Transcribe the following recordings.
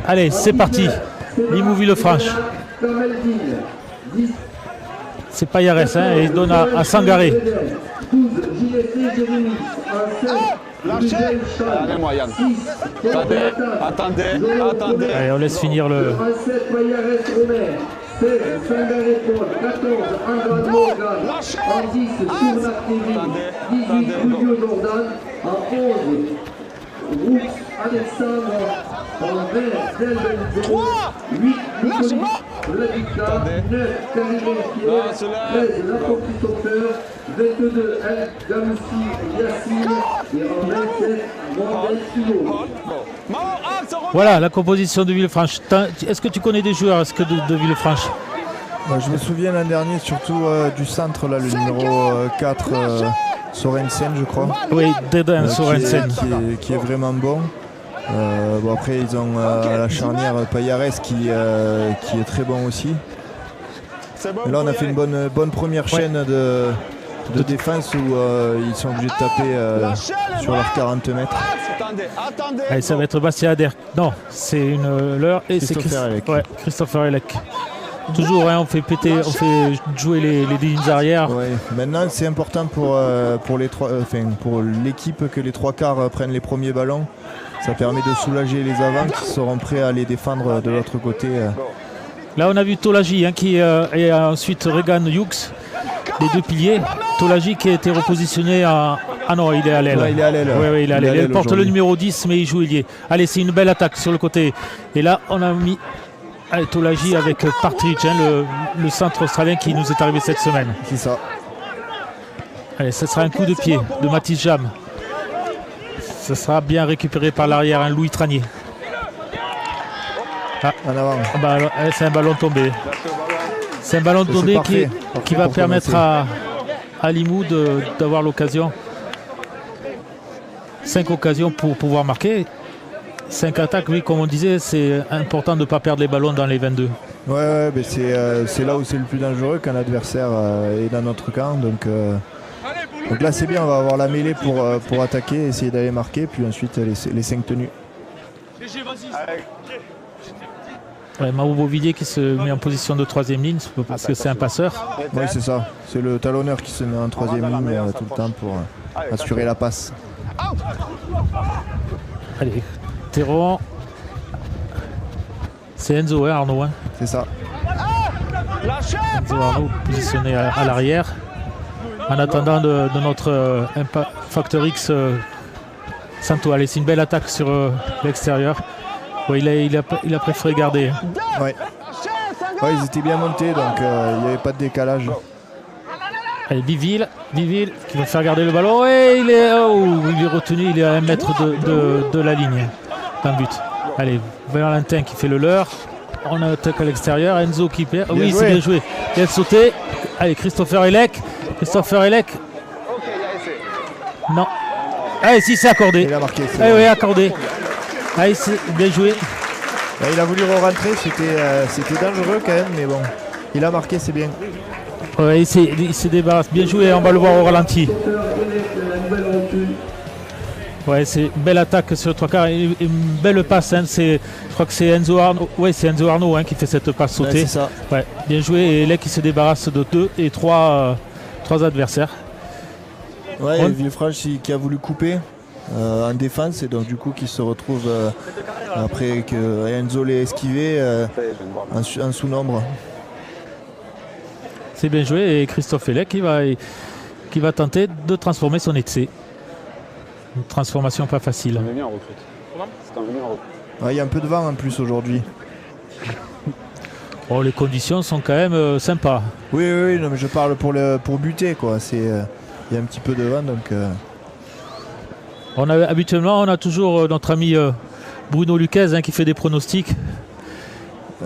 Allez, c'est parti. Limoux Villefranche. C'est Payares, hein, et il donne à Sangaré. Attendez. Allez, on laisse finir le... Alexandre en 20, Delbel 0, 8, Nicolas, Vladika, 9, Karimé Pierre, 13, Laporte Christopher, 22, El Gamoussi Yassine et en 27, Mondel Hugo. Voilà la composition de Villefranche. Est-ce que tu connais des joueurs de Villefranche? Je me souviens l'an dernier surtout du centre, là, le numéro 4, Sorensen, je crois. Oui, Dédin Sorensen. Qui est vraiment bon. Bon, après, ils ont la charnière Payares qui est très bon aussi. Et là, on a fait une bonne première chaîne de défense où ils sont obligés de taper sur leurs 40 mètres. Allez, ça va être Bastien Ader. Non, c'est une leurre et c'est Christopher Elec. Toujours, hein, on fait jouer les lignes arrière. Ouais. Maintenant, c'est important pour l'équipe que les trois quarts prennent les premiers ballons. Ça permet de soulager les avants qui seront prêts à les défendre de l'autre côté. Là, on a vu Tolagi, hein, et ensuite Regan Hughes, les deux piliers. Tolagi qui a été repositionné à... Ah non, il est à l'aile. Ouais, il est à l'aile. Oui, il est à l'aile. Il porte le numéro 10, mais il joue ailier. Allez, c'est une belle attaque sur le côté. Et là, on a mis... Allez, Tolagi avec Partridge, hein, le centre australien qui nous est arrivé cette semaine. C'est ça. Allez, ce sera un coup de pied de Mathis Jam. Ce sera bien récupéré par l'arrière, hein, Louis Tranier. Ah, en avant. C'est un ballon tombé. C'est un ballon tombé qui va permettre à Limoux d'avoir l'occasion. 5 occasions pour pouvoir marquer. 5 attaques, oui, comme on disait, c'est important de ne pas perdre les ballons dans les 22. Ouais, mais c'est là où c'est le plus dangereux quand l'adversaire est dans notre camp. Donc là, c'est bien, on va avoir la mêlée pour attaquer, essayer d'aller marquer, puis ensuite les 5 tenues. Ouais, Mauro Villiers qui se met en position de 3e ligne parce que c'est un passeur. Oui, c'est ça. C'est le talonneur qui se met en 3e ligne tout le temps pour assurer la passe. Allez, Théron. C'est Enzo, hein, Arnaud. Hein. C'est ça. Enzo Arnaud positionné à l'arrière. En attendant de notre Factor X Santo. Allez, c'est une belle attaque sur l'extérieur. Ouais, il a préféré garder. Hein. Ouais, ils étaient bien montés, donc il n'y avait pas de décalage. Allez, Biville qui va faire garder le ballon. Et il est retenu, il est à 1 mètre de la ligne d'un but. Allez, Valentin qui fait le leurre. On attaque à l'extérieur. Enzo qui perd. Oui, c'est bien joué. Il a sauté. Allez, Christopher Elec. Non. Allez, si, c'est accordé. Il a marqué. Oui, accordé. Allez, c'est bien joué. Il a voulu re-rentrer. C'était dangereux quand même, mais bon. Il a marqué, c'est bien. Ouais, il s'est débarrassé. Bien joué, on va le voir au ralenti. Ouais, c'est une belle attaque sur le 3 quarts. Une belle passe. Hein. Je crois que c'est Enzo Arnaud. Ouais, c'est Enzo Arnaud, hein, qui fait cette passe sautée. Ouais, c'est ça. Ouais, bien joué. Et là, qui se débarrasse de 2 et 3 adversaires. Ouais, Villefranche qui a voulu couper en défense et donc du coup qui se retrouve après que Enzo l'ait esquivé en sous-nombre. C'est bien joué et Christophe Elec qui va tenter de transformer son excès. Une transformation pas facile. Il y a un peu de vent en plus aujourd'hui. Oh, les conditions sont quand même sympas. Oui, non, mais je parle pour buter, quoi. Il y a un petit peu de vent, donc... Habituellement, on a toujours notre ami Bruno Luquez, hein, qui fait des pronostics.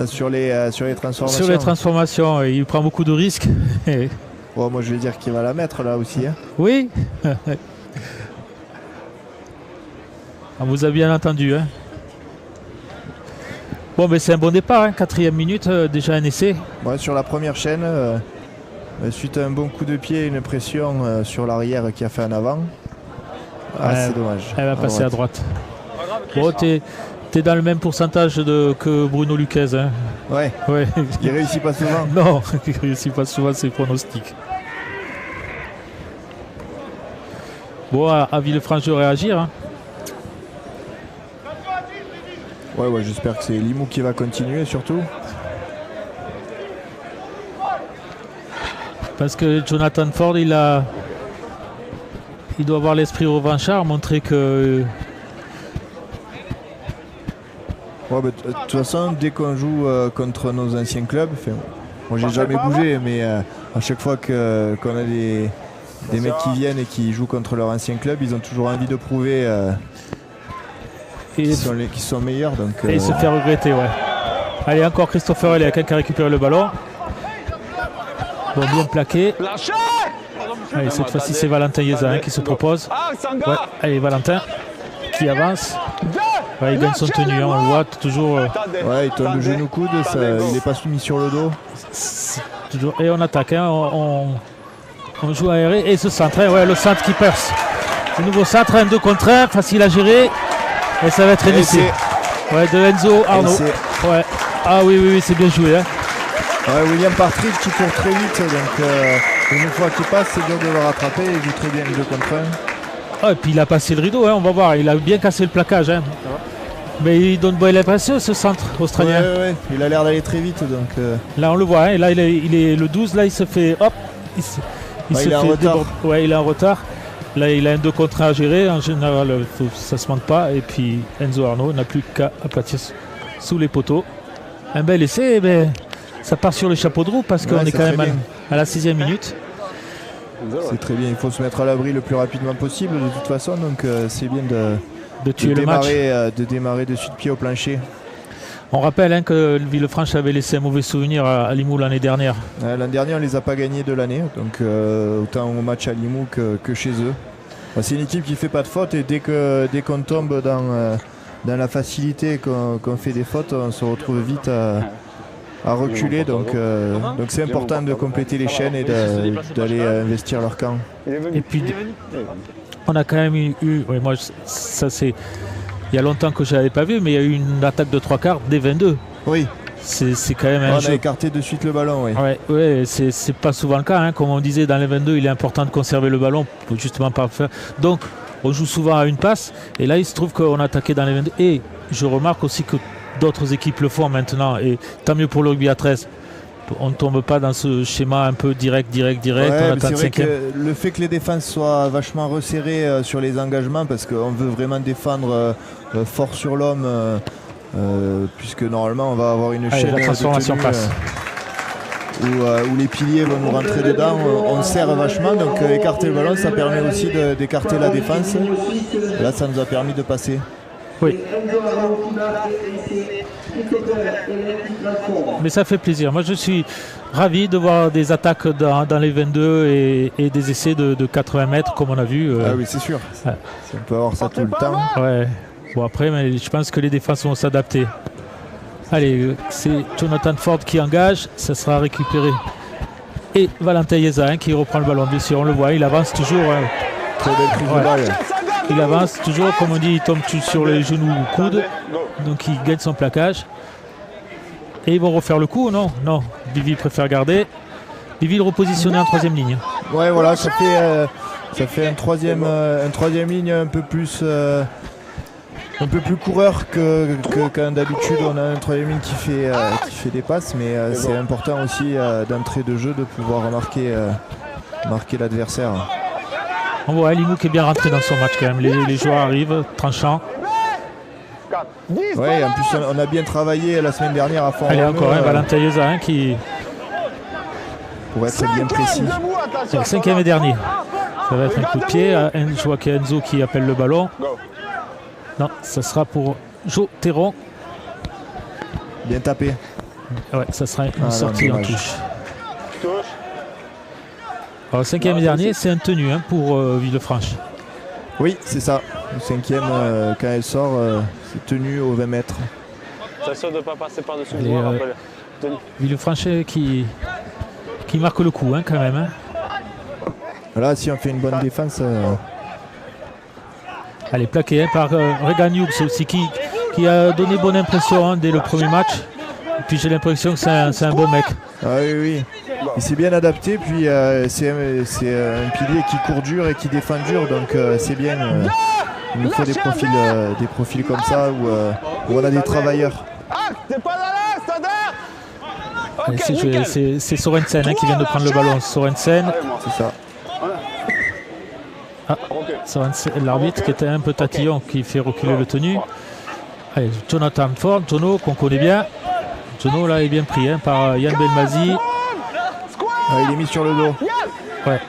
Sur les transformations. Sur les transformations, il prend beaucoup de risques. Bon, moi, je vais dire qu'il va la mettre là aussi. Hein. Oui. On vous a bien entendu. Hein. Bon, mais c'est un bon départ, hein, 4e minute, déjà un essai. Ouais, sur la première chaîne, suite à un bon coup de pied et une pression sur l'arrière qui a fait en avant. C'est dommage. Elle va passer à droite. Bon, t'es dans le même pourcentage que Bruno Luquez. Hein. Ouais. Il réussit pas souvent. Non, il réussit pas souvent ses pronostics. Bon, à Villefranche de réagir. Hein. Ouais, j'espère que c'est Limoux qui va continuer surtout. Parce que Jonathan Ford, il doit avoir l'esprit revanchard, montrer que... Ouais, de toute façon, dès qu'on joue contre nos anciens clubs, moi j'ai jamais bougé, mais à chaque fois qu'on a des mecs qui viennent et qui jouent contre leur ancien club, ils ont toujours envie de prouver qu'ils sont meilleurs. Donc, et se faire regretter, ouais. Allez, encore Christopher Eliac qui a récupéré le ballon. Bon, bien plaqué. Allez, cette fois-ci, c'est Valentin Yeza qui se propose. Ouais. Allez, Valentin qui avance. Ouais, il gagne son tenue, hein, on le voit toujours. Ouais, il tombe le genou coude, il n'est pas soumis sur le dos. Et on attaque, hein, on joue aéré et ce centre, hein, ouais, le centre qui perce. Le nouveau centre, 1 2 contre 1, facile à gérer. Et ça va être un essai. Ouais, de Enzo Arnaud. Ouais. Ah oui, c'est bien joué. Hein. Ouais, William Partridge qui court très vite, donc une fois qu'il passe, c'est dur de le rattraper. Il joue très bien le 2 contre 1. Ah, et puis il a passé le rideau, hein, on va voir, il a bien cassé le plaquage. Hein. Mais il donne bonne impression ce centre australien. Ouais, il a l'air d'aller très vite. Donc, là on le voit, hein, et là il est le 12, là il se fait. Hop, il est en retard. Ouais, il est en retard. Là il a un 2 contre 1 à gérer, en général ça se manque pas. Et puis Enzo Arnaud n'a plus qu'à aplatir sous les poteaux. Un bel essai, mais ça part sur le chapeau de roue parce qu'on est quand même à la 6e minute. C'est très bien, il faut se mettre à l'abri le plus rapidement possible de toute façon, donc c'est bien de tuer le match. De démarrer de suite pied au plancher. On rappelle, hein, que Villefranche avait laissé un mauvais souvenir à Limoux l'année dernière. L'année dernière, on ne les a pas gagnés de l'année, donc autant au match à Limoux que chez eux. C'est une équipe qui ne fait pas de fautes et dès qu'on tombe dans la facilité, qu'on fait des fautes, on se retrouve vite à reculer, donc c'est important de compléter les chaînes et d'aller investir leur camp. Et puis on a quand même eu ouais, moi ça c'est il y a longtemps que je n'avais pas vu, mais il y a eu une attaque de 3 quarts dès 22. Oui. C'est quand même un on jeu. a écarté de suite le ballon, oui. Ouais, c'est pas souvent le cas, hein. Comme on disait dans les 22, il est important de conserver le ballon pour justement pas le faire. Donc on joue souvent à une passe, et là il se trouve qu'on a attaqué dans les 22. Et je remarque aussi que d'autres équipes le font maintenant, et tant mieux pour le rugby à 13. On ne tombe pas dans ce schéma un peu direct. Ouais, c'est vrai que le fait que les défenses soient vachement resserrées sur les engagements, parce qu'on veut vraiment défendre fort sur l'homme, puisque normalement on va avoir une chaîne la transformation passe. Où les piliers vont nous rentrer dedans, on serre vachement, donc écarter le ballon, ça permet aussi d'écarter la défense. Là, ça nous a permis de passer. Oui. Mais ça fait plaisir. Moi, je suis ravi de voir des attaques dans les 22 et des essais de 80 mètres, comme on a vu. Ah oui, c'est sûr. Ouais. On peut avoir ça tout le temps. Ouais. Bon, après, mais je pense que les défenses vont s'adapter. Allez, c'est Jonathan Ford qui engage. Ça sera récupéré. Et Valentin Yeza qui reprend le ballon. Bien sûr, on le voit. Il avance toujours. Très belle prise de balle. Il avance toujours, comme on dit, il tombe sur les genoux ou coudes. Donc il gagne son plaquage. Et ils vont refaire le coup, non? Non, Biville préfère garder. Biville repositionné en 3e ligne. Ouais, voilà, ça fait un troisième ligne un peu plus coureur que quand d'habitude on a un 3e ligne qui fait des passes, mais c'est important aussi d'entrée de jeu de pouvoir marquer l'adversaire. On voit Limoux qui est bien rentré dans son match quand même. Les joueurs arrivent, tranchants. Oui, en plus on a bien travaillé la semaine dernière à fond. Allez, encore un Valentin Yeza qui... Pour être bien précis. C'est le 5e et dernier. Ça va être un coup de pied. Je vois qu'il y a Enzo qui appelle le ballon. Non, ça sera pour Joe Théron. Bien tapé. Ouais, ça sera une sortie en touche. Alors, le 5e et dernier, c'est un tenu, hein, pour Villefranche. Oui, c'est ça. Le 5e, quand elle sort, c'est tenu aux 20 mètres. Ça sûr de ne pas passer par-dessus le joueur. Villefranche qui marque le coup, hein, quand même. Hein. Là, si on fait une bonne défense... Allez, plaqué hein, par Regan Hughes aussi qui a donné bonne impression hein, dès le premier match. Et puis j'ai l'impression que c'est un bon mec. Ah oui, oui. Il s'est bien adapté, puis c'est un pilier qui court dur et qui défend dur, donc c'est bien. Il nous faut des profils comme ça où on a des travailleurs. Allez, c'est Sorensen hein, qui vient de prendre le ballon. Sorensen, c'est ça. Ah, l'arbitre qui était un peu tatillon qui fait reculer le tenu. Allez, Jonathan Ford, Jono qu'on connaît bien. Jono là est bien pris hein, par Yann Belmazzi. Ah, il est mis sur le dos. Ouais.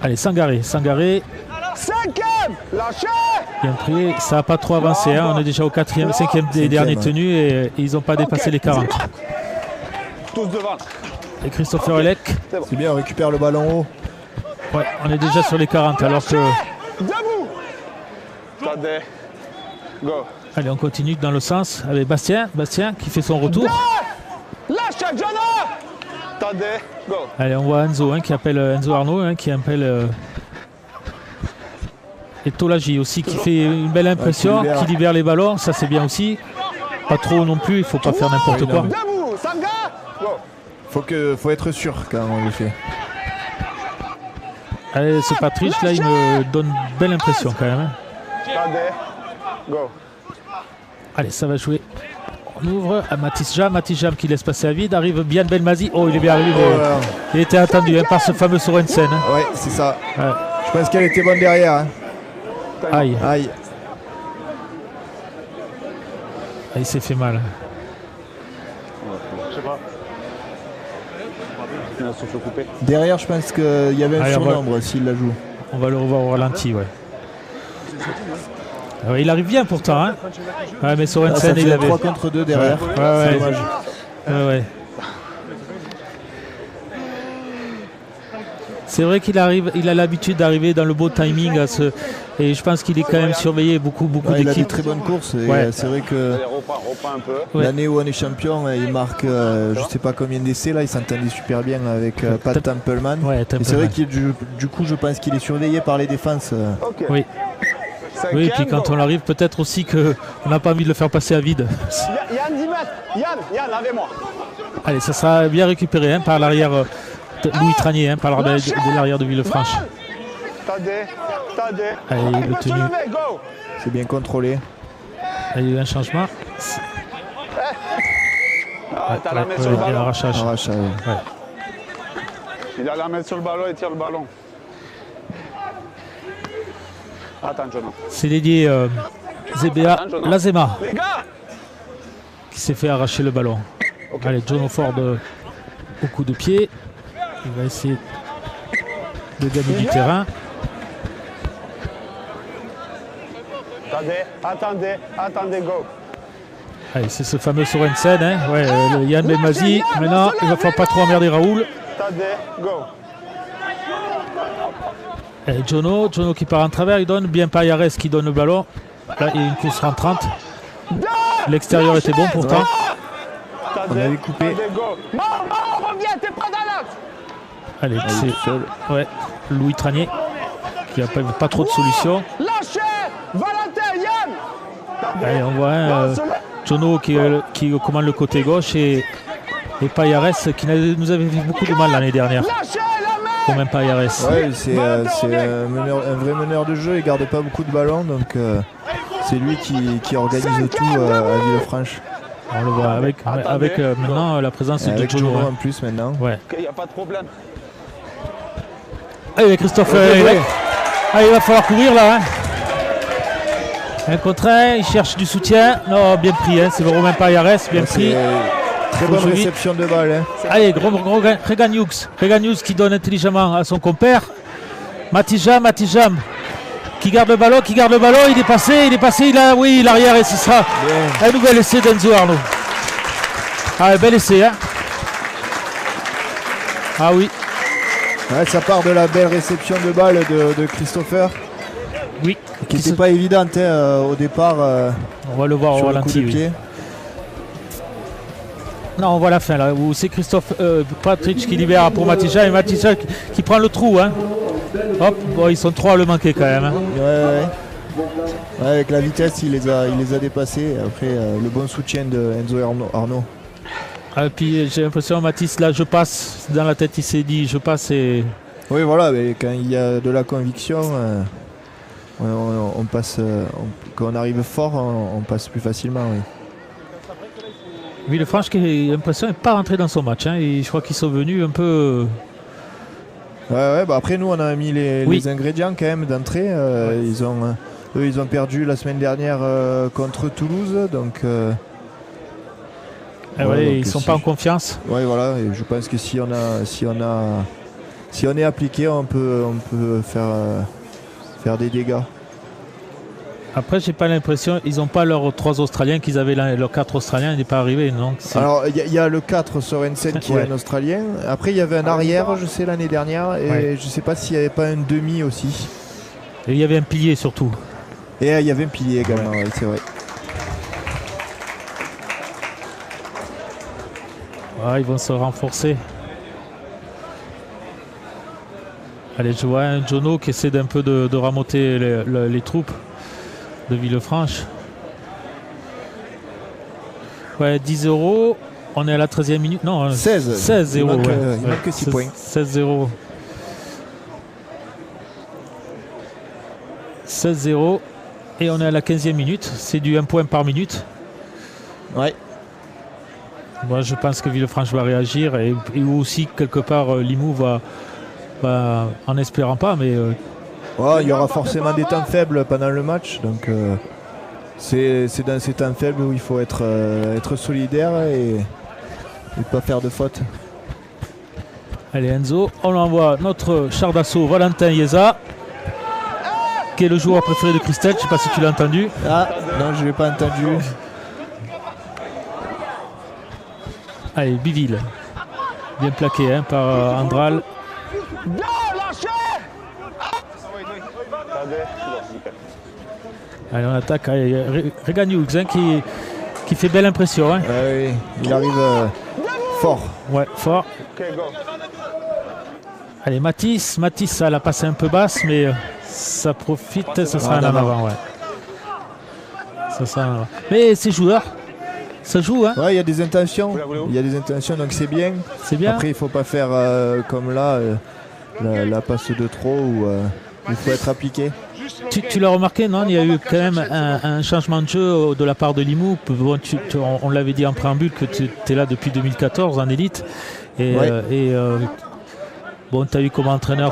Allez, Sangaré. Bien pris, ça n'a pas trop avancé. Hein. On est déjà au 5e des derniers tenus et ils n'ont pas dépassé les 40. Tous devant. Et Christopher Elec. C'est bien, on récupère le ballon haut. Ouais, on est déjà sur les 40 alors que. Debout. Go. Allez, on continue dans le sens avec Bastien qui fait son retour. Lâche, go. Allez, on voit Enzo hein, qui appelle Enzo Arnaud hein, qui appelle et Tolagi aussi qui fait une belle impression, qui libère les ballons, ça c'est bien aussi. Pas trop non plus, il faut pas faire n'importe quoi. Debout, Faut être sûr quand on le fait. Allez, ce Patrice là, il me donne une belle impression quand même. Hein. Go. Allez, ça va jouer. On ouvre à Mathis Jam qui laisse passer à vide. Arrive bien Belmazzi. Oh, il est bien arrivé. Il était attendu hein, par ce fameux Sorensen. Hein. Ouais, c'est ça. Ouais. Je pense qu'elle était bonne derrière. Hein. Aïe. Ah, il s'est fait mal. Je sais pas. Il a un souffle coupé. Derrière, je pense qu'il y avait un surnombre s'il la joue. On va le revoir au ralenti, ouais. Ouais, il arrive bien pourtant, hein. Ouais, mais Sorensen, il avait 3 contre 2 derrière. Ouais, c'est dommage. Ouais. C'est vrai qu'il a l'habitude d'arriver dans le beau timing et je pense qu'il est quand même surveillé beaucoup d'équipes. Il a des très bonnes courses et c'est vrai que l'année où on est champion, il marque je sais pas combien d'essais là, il s'entendait super bien avec Pat Templeman. Ouais, et c'est vrai que du coup je pense qu'il est surveillé par les défenses. Oui. Oui, et puis quand on arrive, peut-être aussi qu'on n'a pas envie de le faire passer à vide. Yann, 10 mètres. Yann, avec moi. Allez, ça sera bien récupéré hein, par l'arrière Louis Tranier, hein, par l'arrière de Villefranche. Allez, le tenu. C'est bien contrôlé. Il y a eu un changement. T'as la main sur le ballon. Arrachage. Ouais. Il a la main sur le ballon et tire le ballon. Attends, Jono. C'est dédié Zebea Lazema qui s'est fait arracher le ballon. Okay. Allez, Jono Ford au coup de pied. Il va essayer de gagner du terrain. Attendez, go. Allez, c'est ce fameux Sorensen, hein. Ouais, Yann Belmazzi. Maintenant, il va falloir pas trop emmerder Raoul. Go. Et Jono qui part en travers, il donne bien Payares qui donne le ballon. Là, il y a une course rentrante. L'extérieur était bon pourtant. On avait coupé. Reviens, t'es pas dans l'axe. Allez, c'est Louis Tranier qui n'a pas trop de solutions. Lâchez Valentin, Yann. Allez, on voit Jono qui commande le côté gauche et Payares qui nous avait fait beaucoup de mal l'année dernière. Pour même Payares. Ouais, c'est un vrai meneur de jeu, il garde pas beaucoup de ballons, donc c'est lui qui organise tout à Villefranche. On le voit avec maintenant la présence de Jono en plus maintenant. Ouais. Il n'y a pas de problème. Allez, Christophe, il va falloir courir là. Hein. Un contre un, il cherche du soutien. Non, bien pris, hein. C'est Romain Payares, bien pris. Très bonne réception de balle. Hein. Allez, gros Regan Hughes qui donne intelligemment à son compère. Matijam qui garde le ballon, il est passé, il arrière et ce sera un nouvel essai d'Enzo Arnaud. Ah, bel essai, hein. Ah oui. Ouais, ça part de la belle réception de balle de Christopher. Oui. Qui n'était pas évidente au départ. On va le voir au ralenti. Oui. Non, on voit la fin là, où c'est Patrick qui libère pour Matija et Matija qui prend le trou. Hein. Hop, bon, ils sont 3 à le manquer quand même. Hein. Ouais, avec la vitesse, il les a dépassés. Après, le bon soutien de Enzo Arnaud. Et puis j'ai l'impression, Mathis, là, je passe. Dans la tête, il s'est dit, je passe et... Oui, voilà, mais quand il y a de la conviction, on passe, quand on arrive fort, on passe plus facilement. Oui. Villefranche, qui a l'impression n'est pas rentré dans son match. Hein, et je crois qu'ils sont venus un peu... Ouais, bah après, nous, on a mis les ingrédients quand même d'entrée. Ils ont perdu la semaine dernière contre Toulouse, donc... donc ils sont pas en confiance. Oui, voilà, et je pense que si on est appliqué, on peut faire des dégâts. Après, j'ai pas l'impression, ils n'ont pas leurs 3 Australiens qu'ils avaient là, leurs 4 Australiens, il n'est pas arrivé, non? Alors, il y a le 4 Sorensen qui est un Australien. Après, il y avait un arrière, je sais, l'année dernière, et je sais pas s'il n'y avait pas un demi aussi. Et il y avait un pilier surtout. Et il y avait un pilier également, ouais, c'est vrai. Ils vont se renforcer. Allez, je vois un Jono qui essaie d'un peu de ramoter les troupes de Villefranche. Ouais, 10 €. On est à la 13e minute. Non, 16 €. Il manque que 6 points. 16-0. 16-0. Et on est à la 15e minute. C'est du 1 point par minute. Ouais. Moi, je pense que Villefranche va réagir et aussi, quelque part, Limoux va en espérant pas, mais... il y aura forcément des temps faibles pendant le match, donc c'est dans ces temps faibles où il faut être solidaire et pas faire de faute. Allez, Enzo, on envoie notre char d'assaut Valentin Ieza, qui est le joueur préféré de Christelle. Je ne sais pas si tu l'as entendu. Ah, non, je ne l'ai pas entendu. Allez, Biville. Bien plaqué par Andral. Allez, on attaque. Regan Hughes qui fait belle impression. Hein. Oui, il arrive fort. Ouais, fort. Allez, Mathis, elle a passé un peu basse, mais ça profite. Ça sera un en avant. Ouais. Ça sera en avant. Mais ces joueurs, ça joue. Hein. Ouais, il y a des intentions. Donc c'est bien. C'est bien. Après, il ne faut pas faire comme là, la passe de trop où il faut être appliqué. Tu l'as remarqué, non? Il y a eu quand même un changement de jeu de la part de Limoux. Bon, on l'avait dit en préambule que tu es là depuis 2014 en élite. Bon, tu as eu comme entraîneur,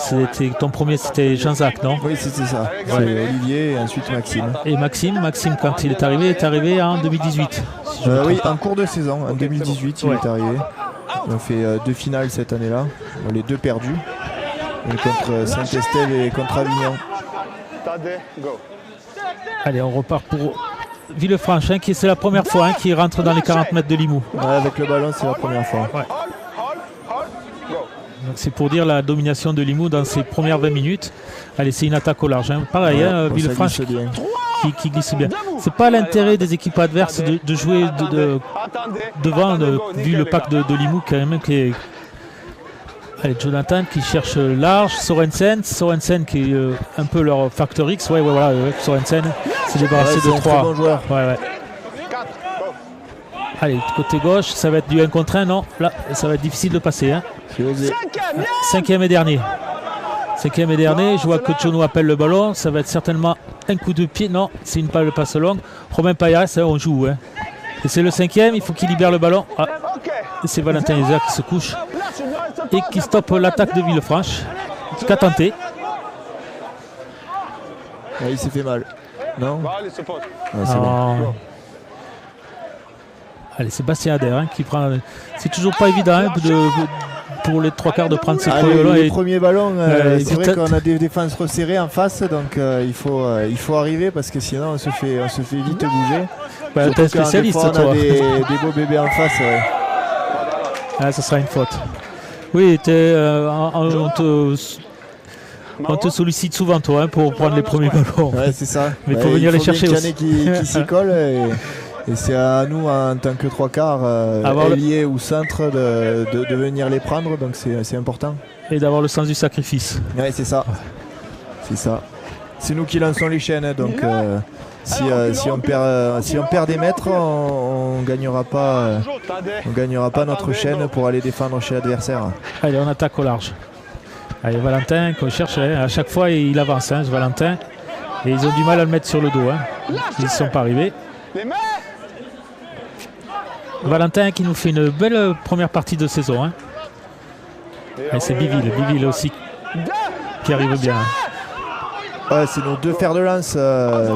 ton premier c'était Jean-Jacques, non? Oui, c'était ça. C'est Olivier et ensuite Maxime. Et Maxime, quand il est arrivé en 2018. Si oui, en cours de saison, en 2018, il est arrivé. On fait 2 finales cette année-là, les 2 perdus. Contre Saint-Estève et contre Avignon. Allez, on repart pour Villefranche, c'est la première fois qui rentre dans les 40 mètres de Limoux. Ouais, avec le ballon, c'est la première fois. Ouais. Donc c'est pour dire la domination de Limoux dans ses premières 20 minutes. Allez, c'est une attaque au large. Pareil, Villefranche qui glisse bien. C'est pas l'intérêt des équipes adverses de jouer devant, vu le pack de Limoux quand même qui est... Allez, Jonathan qui cherche large, Sorensen qui est un peu leur facteur X. Voilà, Sorensen s'est débarrassé de 3. Bon joueur. Ouais. Allez, côté gauche, ça va être du 1 contre 1, non? Là, ça va être difficile de passer. Hein. 5e et dernier. Je vois que Jono appelle le ballon. Ça va être certainement un coup de pied. Non, c'est une passe longue. Romain Payas, on joue. Hein. Et c'est le 5e, il faut qu'il libère le ballon. Et c'est Valentin Ieza qui se couche et qui stoppe l'attaque de Villefranche. Qu'a tenté. Il s'est fait mal. Non, c'est bon. Allez, Sébastien Adair qui prend. C'est toujours pas évident pour les 3/4 de prendre ses premiers ballons. Les premiers ballons, c'est vrai qu'on a des défenses resserrées en face, donc il faut arriver parce que sinon on se fait vite bouger. T'es un spécialiste, fois, toi. On a des beaux bébés en face. Ouais. Ça sera une faute. Oui, on te sollicite souvent, toi, pour prendre les premiers ballons. Ouais, c'est ça. Mais il faut venir les chercher bien aussi. Qui s'y colle Et c'est à nous, en tant que trois quarts, ailier ou centre, de venir les prendre, donc c'est important. Et d'avoir le sens du sacrifice. Oui, c'est ça. C'est ça. C'est nous qui lançons les chaînes, donc si on perd des mètres, on gagnera pas notre chaîne pour aller défendre chez l'adversaire. Allez, on attaque au large. Allez, Valentin qu'on cherche, à chaque fois il avance, ce Valentin. Et ils ont du mal à le mettre sur le dos. Ils ne sont pas arrivés. Valentin qui nous fait une belle première partie de saison. Et c'est Biville aussi qui arrive bien. Ouais, c'est nos deux fers de lance,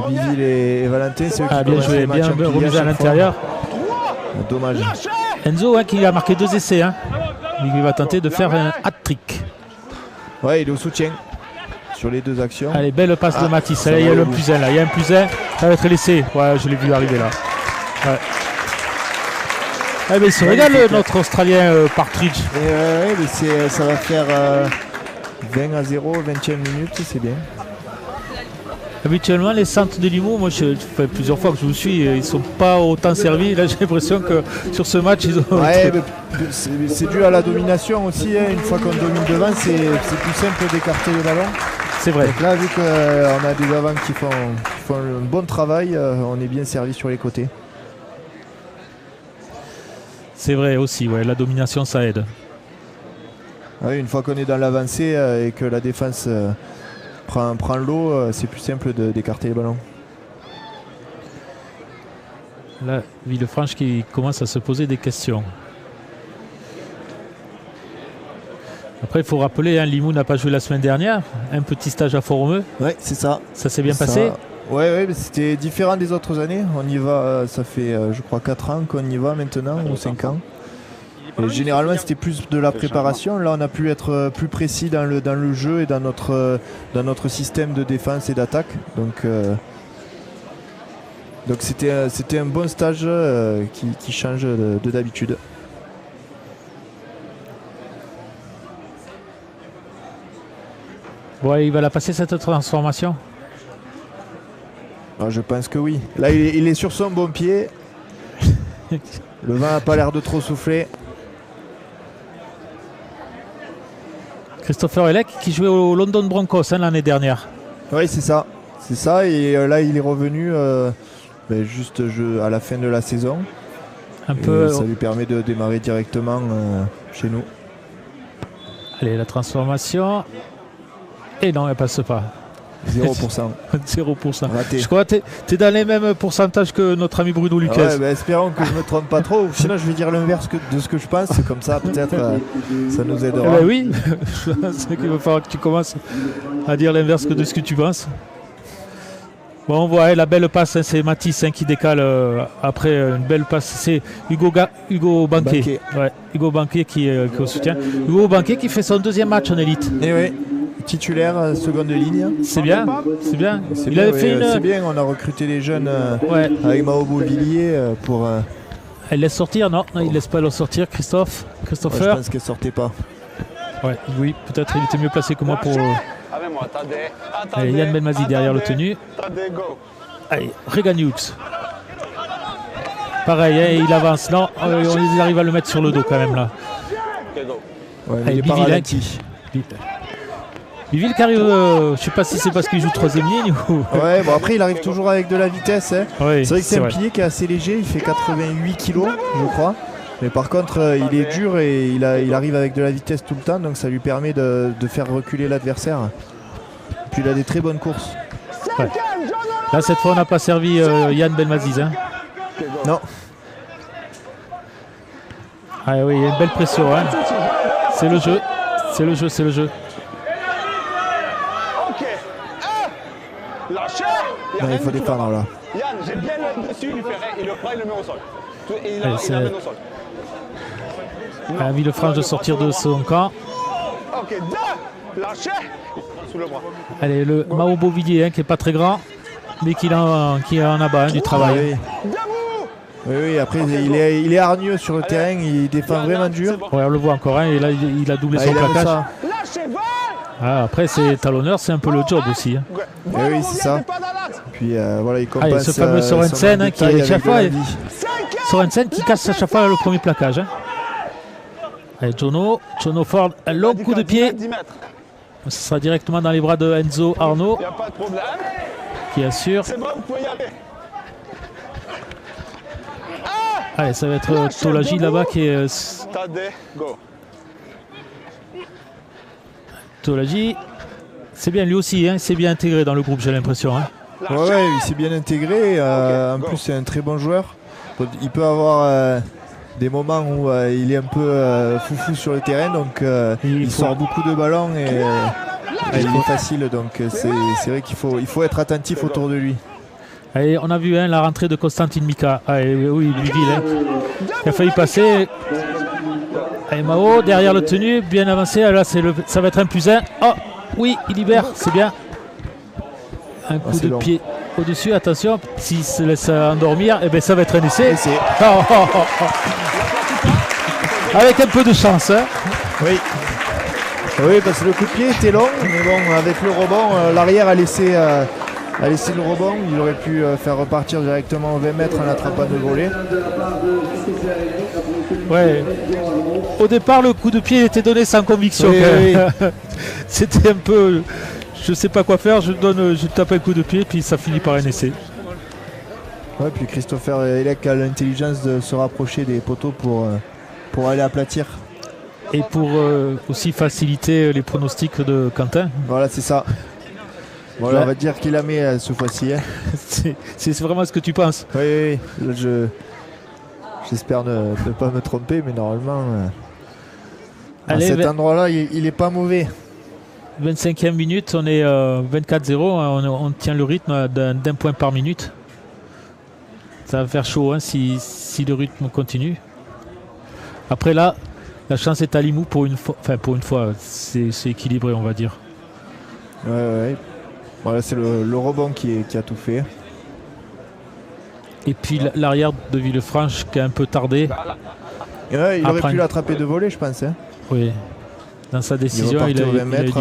Biville et Valentin. C'est eux qui bien joué, bien remis à l'intérieur. Dommage. Enzo qui a marqué 2 essais. Il va tenter de faire un hat-trick. Ouais, il est au soutien sur les 2 actions. Allez, belle passe de Matisse. Allez, il y a le plus 1 là. Il y a un plus 1. Ça va être laissé. Ouais, je l'ai vu arriver là. Ouais. Il se régale notre Australien Partridge. Mais ça va faire 20-0, 20e minute, c'est bien. Habituellement, les centres de Limoux, moi, je fais plusieurs fois que je vous suis, ils ne sont pas autant servis. Là, j'ai l'impression que sur ce match, ils ont. Ouais, c'est dû à la domination aussi. Une fois qu'on domine devant, c'est plus simple d'écarter le ballon. C'est vrai. Donc là, vu qu'on a des avants qui font un bon travail, on est bien servi sur les côtés. C'est vrai aussi, ouais, la domination, ça aide. Ouais, une fois qu'on est dans l'avancée et que la défense prend l'eau, c'est plus simple d'écarter les ballons. Là, Villefranche qui commence à se poser des questions. Après, il faut rappeler, Limoux n'a pas joué la semaine dernière. Un petit stage à Fort-Romeu. Oui, c'est ça. Ça s'est bien passé. Ouais, c'était différent des autres années. On y va, ça fait je crois 4 ans qu'on y va maintenant, ou 5 ans. Et généralement c'était plus de la préparation. Là on a pu être plus précis dans le jeu et dans notre système de défense et d'attaque. Donc c'était un bon stage qui change de d'habitude. Ouais, il va la passer cette transformation. Alors, je pense que oui. Là il est sur son bon pied. Le vent n'a pas l'air de trop souffler. Christopher Elec qui jouait au London Broncos l'année dernière. Oui, c'est ça. C'est ça. Et là, il est revenu juste à la fin de la saison. Ça lui permet de démarrer directement chez nous. Allez, la transformation. Et non, elle passe pas. 0%. 0%. Raté. Je crois que tu es dans les mêmes pourcentages que notre ami Bruno Lucas. Ouais, espérons que je ne me trompe pas trop. Sinon, je vais dire l'inverse de ce que je pense. Comme ça, peut-être, ça nous aidera. Oui, je pense qu'il va falloir que tu commences à dire l'inverse de ce que tu penses. Bon, on voit la belle passe, c'est Matisse qui décale après une belle passe. C'est Hugo Banquet. Ouais, Hugo Banquet qui est au soutien. Hugo Banquet qui fait son 2e match en élite. Et oui. Titulaire, seconde ligne. C'est bien, c'est bien. C'est bien, on a recruté des jeunes avec Maobo Villiers pour. Elle laisse sortir, non, il laisse pas le sortir, Christopher. Ouais, je pense qu'elle sortait pas. Ouais, oui, peut-être il était mieux placé que moi pour. Allez, Yann Benmazi derrière le tenu. Allez, Regan Hughes. Pareil, il avance. Non, on arrive à le mettre sur le dos quand même là. Ouais, allez, Biville Biville qui arrive, je ne sais pas si c'est parce qu'il joue 3e ligne ou. Ouais, bon après il arrive toujours avec de la vitesse. Oui, c'est vrai que c'est un pilier qui est assez léger, il fait 88 kg je crois. Mais par contre il est dur et il arrive avec de la vitesse tout le temps, donc ça lui permet de faire reculer l'adversaire. Puis il a des très bonnes courses. Ouais. Là cette fois on n'a pas servi Yann Benmaziz. Non. Ah oui, il y a une belle pression. C'est le jeu, c'est le jeu. Non, il faut défendre là. Yann, j'ai bien le dessus, il le prend, il le met au sol. Il l'amène au sol. Villefranche de sortir de son camp. Ok, lâchez sous le bras. Allez, le Maobo Villiers qui n'est pas très grand, mais qui en a bas du travail. Oui, après il est hargneux sur le terrain, il défend vraiment dur. Ouais, on le voit encore, et là il a doublé son plaquage. Après c'est talonneur, c'est un peu le job aussi. Oui, c'est ça. Puis puis voilà, il compense. Allez, ce fameux Sorensen hein, qui est chaque fois. Sorensen qui casse à chaque fois le premier plaquage. Hein. Allez, Jono Ford, un long coup de pied. Ce sera directement dans les bras de Enzo Arnaud. Il n'y a pas de problème. Qui assure. C'est bon, vous pouvez y aller. Allez, ça va être Tolaji là-bas qui est. Tadé, go. Tolaji, c'est bien lui aussi, hein, c'est bien intégré dans le groupe, j'ai l'impression. Hein. Ouais, il s'est bien intégré. En plus, c'est un très bon joueur. Il peut avoir des moments où il est un peu foufou sur le terrain, donc il sort beaucoup de ballons et il est facile. Donc c'est vrai qu'il faut être attentif autour de lui. Allez, on a vu hein, la rentrée de Constantin Mika. Allez, oui, Biville, hein, il a failli passer. Allez, Mao, derrière le tenu, bien avancé. Là, ça va être un +1. Oh, oui, il libère, c'est bien. Un coup de pied au-dessus, attention. S'il se laisse endormir, eh ben, ça va être un essai. Avec un peu de chance. Hein. Oui, parce que le coup de pied était long, mais bon, avec le rebond, l'arrière a laissé le rebond. Il aurait pu faire repartir directement aux 20 mètres en attrapant le volet. Ouais. Au départ, le coup de pied était donné sans conviction. Oui. C'était un peu... Je sais pas quoi faire, je tape un coup de pied, puis ça finit par un essai. Ouais, puis Christopher Elec a l'intelligence de se rapprocher des poteaux pour aller aplatir. Et pour aussi faciliter les pronostics de Quentin. Voilà, c'est ça. Voilà, on va dire qu'il la met ce fois-ci. Hein. C'est vraiment ce que tu penses. Oui. Là, j'espère ne pas me tromper, mais normalement, à cet endroit-là, il n'est pas mauvais. 25e minute, on est 24-0, on tient le rythme d'un point par minute. Ça va faire chaud hein, si le rythme continue. Après là, la chance est à Limoux pour une fois, c'est équilibré on va dire. Ouais. Voilà, c'est le rebond qui a tout fait. Et puis l'arrière de Villefranche qui a un peu tardé. Ouais, il aurait pu l'attraper de voler, je pense. Hein. Oui. Dans sa décision, il a eu du mal.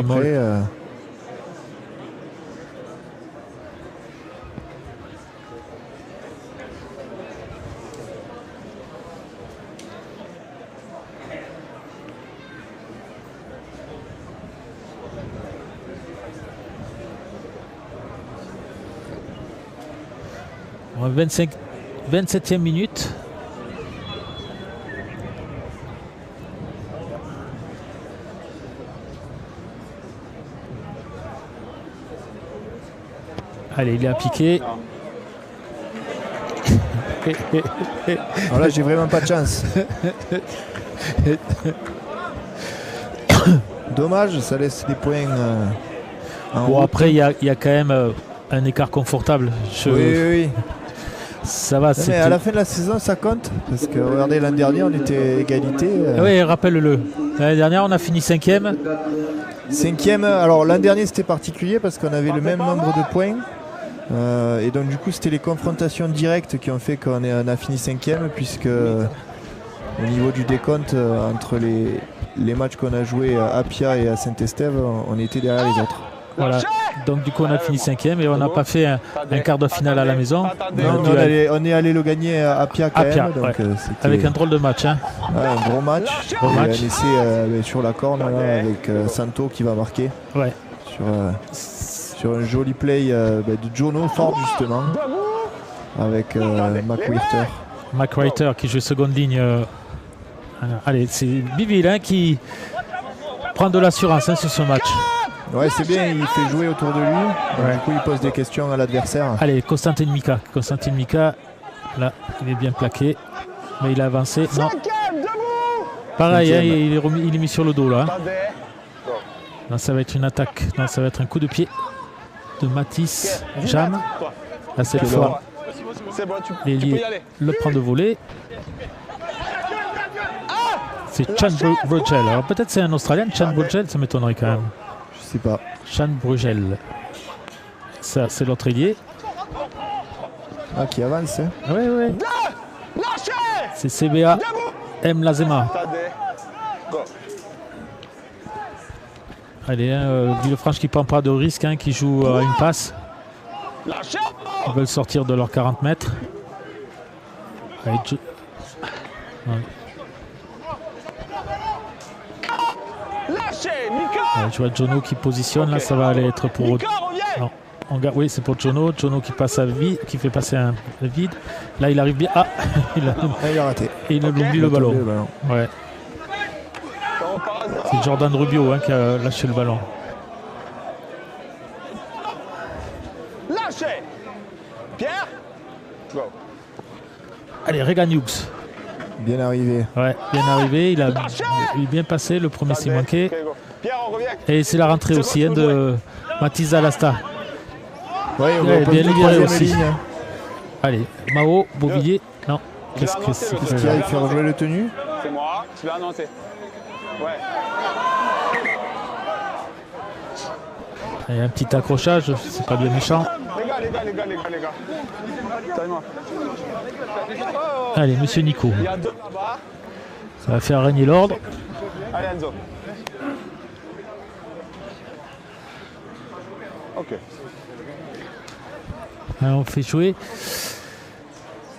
On va 27e minute. Allez, il est appliqué. Alors là, j'ai vraiment pas de chance. Dommage, ça laisse des points. Bon, après, il y a quand même un écart confortable. Oui. Ça va. Mais à la fin de la saison, ça compte. Parce que regardez, l'an dernier, on était égalité. Oui, rappelle-le. L'année dernière, on a fini 5e. 5e, alors l'an dernier, c'était particulier parce qu'on avait le même nombre de points. Et donc du coup c'était les confrontations directes qui ont fait qu'on a fini 5e, puisque au niveau du décompte entre les matchs qu'on a joués à Appia et à Saint-Estève, on était derrière les autres. Voilà, donc du coup on a fini 5e et on n'a pas fait un quart de finale à la maison. Non, on est allé le gagner à Appia quand même. Donc, avec un drôle de match. Hein. Ouais, un gros match. Un essai sur la corne là, avec Santo qui va marquer. Ouais. Sur un joli play de Jono Ford justement avec McWhirter qui joue seconde ligne. Allez, c'est Biville hein, qui prend de l'assurance hein, sur ce match. Ouais, c'est bien, il fait jouer autour de lui. Donc, du coup, il pose des questions à l'adversaire. Allez, Constantin Mika, là, il est bien plaqué, mais il a avancé. Non. Pareil, hein, il est mis sur le dos là. Non, ça va être une attaque. Non, ça va être un coup de pied de Matisse Jam. Là, cette fois, l'ailier le prend de voler. C'est Chan Brugel. Alors peut-être c'est un Australien, Chan Brugel, ça m'étonnerait quand même. Je sais pas. Chan Brugel. Ça, c'est l'autre ailier. Ah, qui avance. Hein. Oui. C'est CBA M. Lazema. Allez, Villefranche qui prend pas de risque, hein, qui joue à une passe. Ils veulent sortir de leurs 40 mètres. Allez, ouais. Ouais, je vois Jono qui positionne, là ça va aller être pour... Non, oui, c'est pour Jono. Jono qui passe à vide, qui fait passer un vide. Là il arrive bien. Ah, il a raté. Et il oublie le ballon. Ouais. C'est Jordan Rubio hein, qui a lâché le ballon. Lâchez Pierre. Go. Allez, Regan Hughes. Bien arrivé. Ouais, bien arrivé. Il a bien passé. Le premier s'est manqué. Et c'est la rentrée aussi hein, de Mathis Alasta. Ouais, on va bien libéré aussi. Ligne. Allez, Mao, Beauvillier. Non. Qu'est-ce qu'il y a? Il fait rejouer le tenu. C'est moi, je l'ai annoncé. Ouais. Il y a un petit accrochage, c'est pas bien méchant. Les gars. Allez, monsieur Nico. Il y a 2 là-bas. Ça va faire régner l'ordre. Allez, Enzo. Ok. Alors, on fait jouer.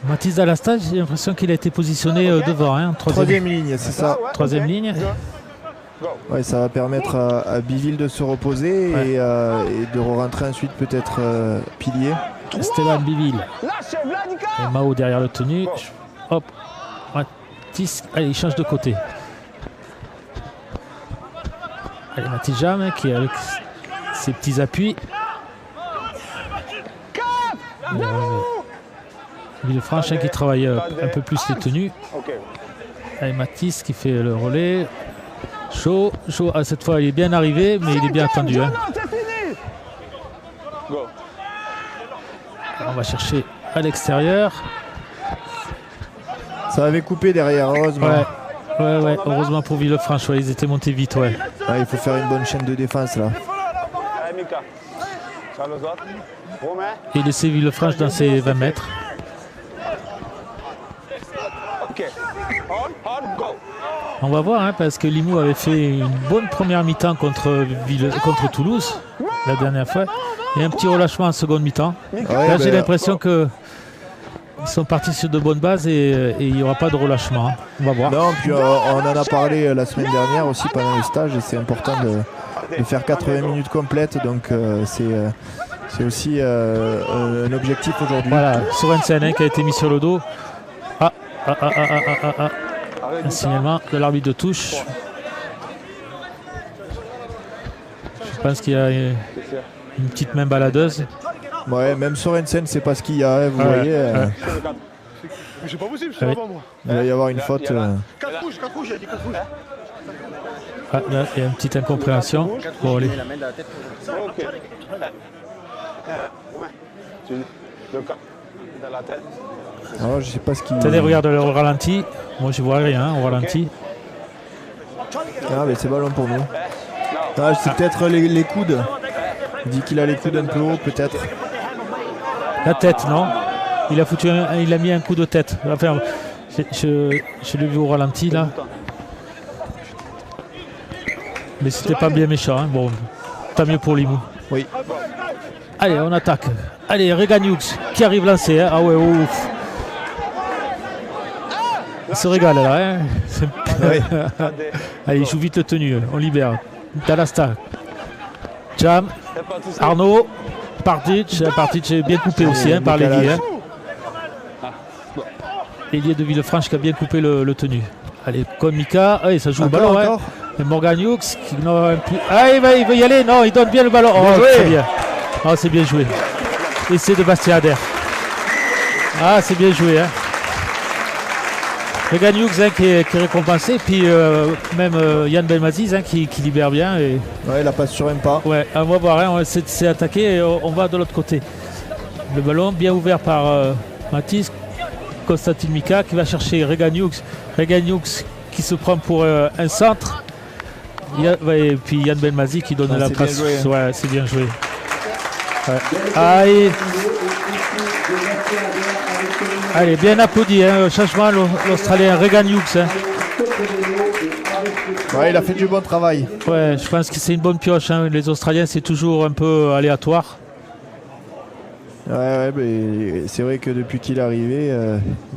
Mathis Alasta, j'ai l'impression qu'il a été positionné devant. Hein, troisième ligne, c'est ça. Troisième ligne. Ouais, ça va permettre à Biville de se reposer et de rentrer ensuite peut-être pilier. Stéphane Biville. Et Mao derrière le tenu. Hop. Mathis. Allez, il change de côté. Allez, Mathis Jam hein, qui est avec ses petits appuis. Villefranche hein, qui travaille un peu plus les tenues. Allez, Mathis qui fait le relais. Chaud, cette fois il est bien arrivé, mais il est bien attendu. Hein. On va chercher à l'extérieur. Ça avait coupé derrière, heureusement. Ouais, heureusement pour Villefranche, ils étaient montés vite. Ouais. Il faut faire une bonne chaîne de défense là. Et laisser Villefranche dans ses 20 mètres. On va voir, hein, parce que Limoux avait fait une bonne première mi-temps contre Toulouse la dernière fois. Et un petit relâchement en seconde mi-temps. Là, j'ai l'impression qu'ils sont partis sur de bonnes bases et il n'y aura pas de relâchement. Hein. On va voir. Non, puis on en a parlé la semaine dernière aussi pendant le stage. Et c'est important de faire 80 minutes complètes. Donc c'est aussi un objectif aujourd'hui. Voilà, Sorensen hein, qui a été mis sur le dos. Un signalement de l'arbitre de touche. Je pense qu'il y a une petite main baladeuse. Ouais, même Sorensen, c'est pas ce qu'il y a, vous voyez. C'est pas possible, c'est avant moi. Il va y avoir une faute. 4 rouges, il a dit 4 rouges. Là, il y a une petite incompréhension. Bon, allez. Alors, je sais pas ce qu'il... Tenez, regarde le ralenti. Moi, je vois rien au ralenti. Mais c'est ballon pour nous. C'est peut-être les coudes. Il dit qu'il a les coudes un peu haut, peut-être. La tête, non? Il a mis un coup de tête. Enfin, je l'ai vu au ralenti, là. Mais c'était pas bien méchant. Hein. Bon, tant mieux pour Limoux. Oui. Allez, on attaque. Allez, Regan Hughes qui arrive lancé. Hein. Ah ouais, ouf. Il se régale là. Hein. Oui. Allez, il joue vite le tenu. On libère. Dalasta. Jam. Arnaud. Partic est bien coupé aussi hein, par l'ailier. Hein. L'ailier de Villefranche qui a bien coupé le tenu. Allez, comme Mika. Allez, ça joue le ballon. Hein. Et Morgan Hughes qui il veut y aller. Non, il donne bien le ballon. Oh, très bien. Oh, c'est bien joué. Essai de Bastien Adair. Ah, c'est bien joué. Hein. Regan Hughes hein, qui est récompensé. Puis même Yann Belmaziz hein, qui libère bien. Et... Ouais, la passe sur un pas. Ouais, on va voir. Hein, on s'est attaqué et on va de l'autre côté. Le ballon bien ouvert par Mathis. Constantin Mika qui va chercher Regan Hughes. Regan Hughes qui se prend pour un centre. Et puis Yann Belmaziz qui donne la passe. Ouais, c'est bien joué. Ouais. Allez, bien applaudi, hein, changement l'Australien Regan Hughes. Hein. Ouais, il a fait du bon travail. Ouais, je pense que c'est une bonne pioche. Hein. Les Australiens, c'est toujours un peu aléatoire. Ouais, c'est vrai que depuis qu'il est arrivé,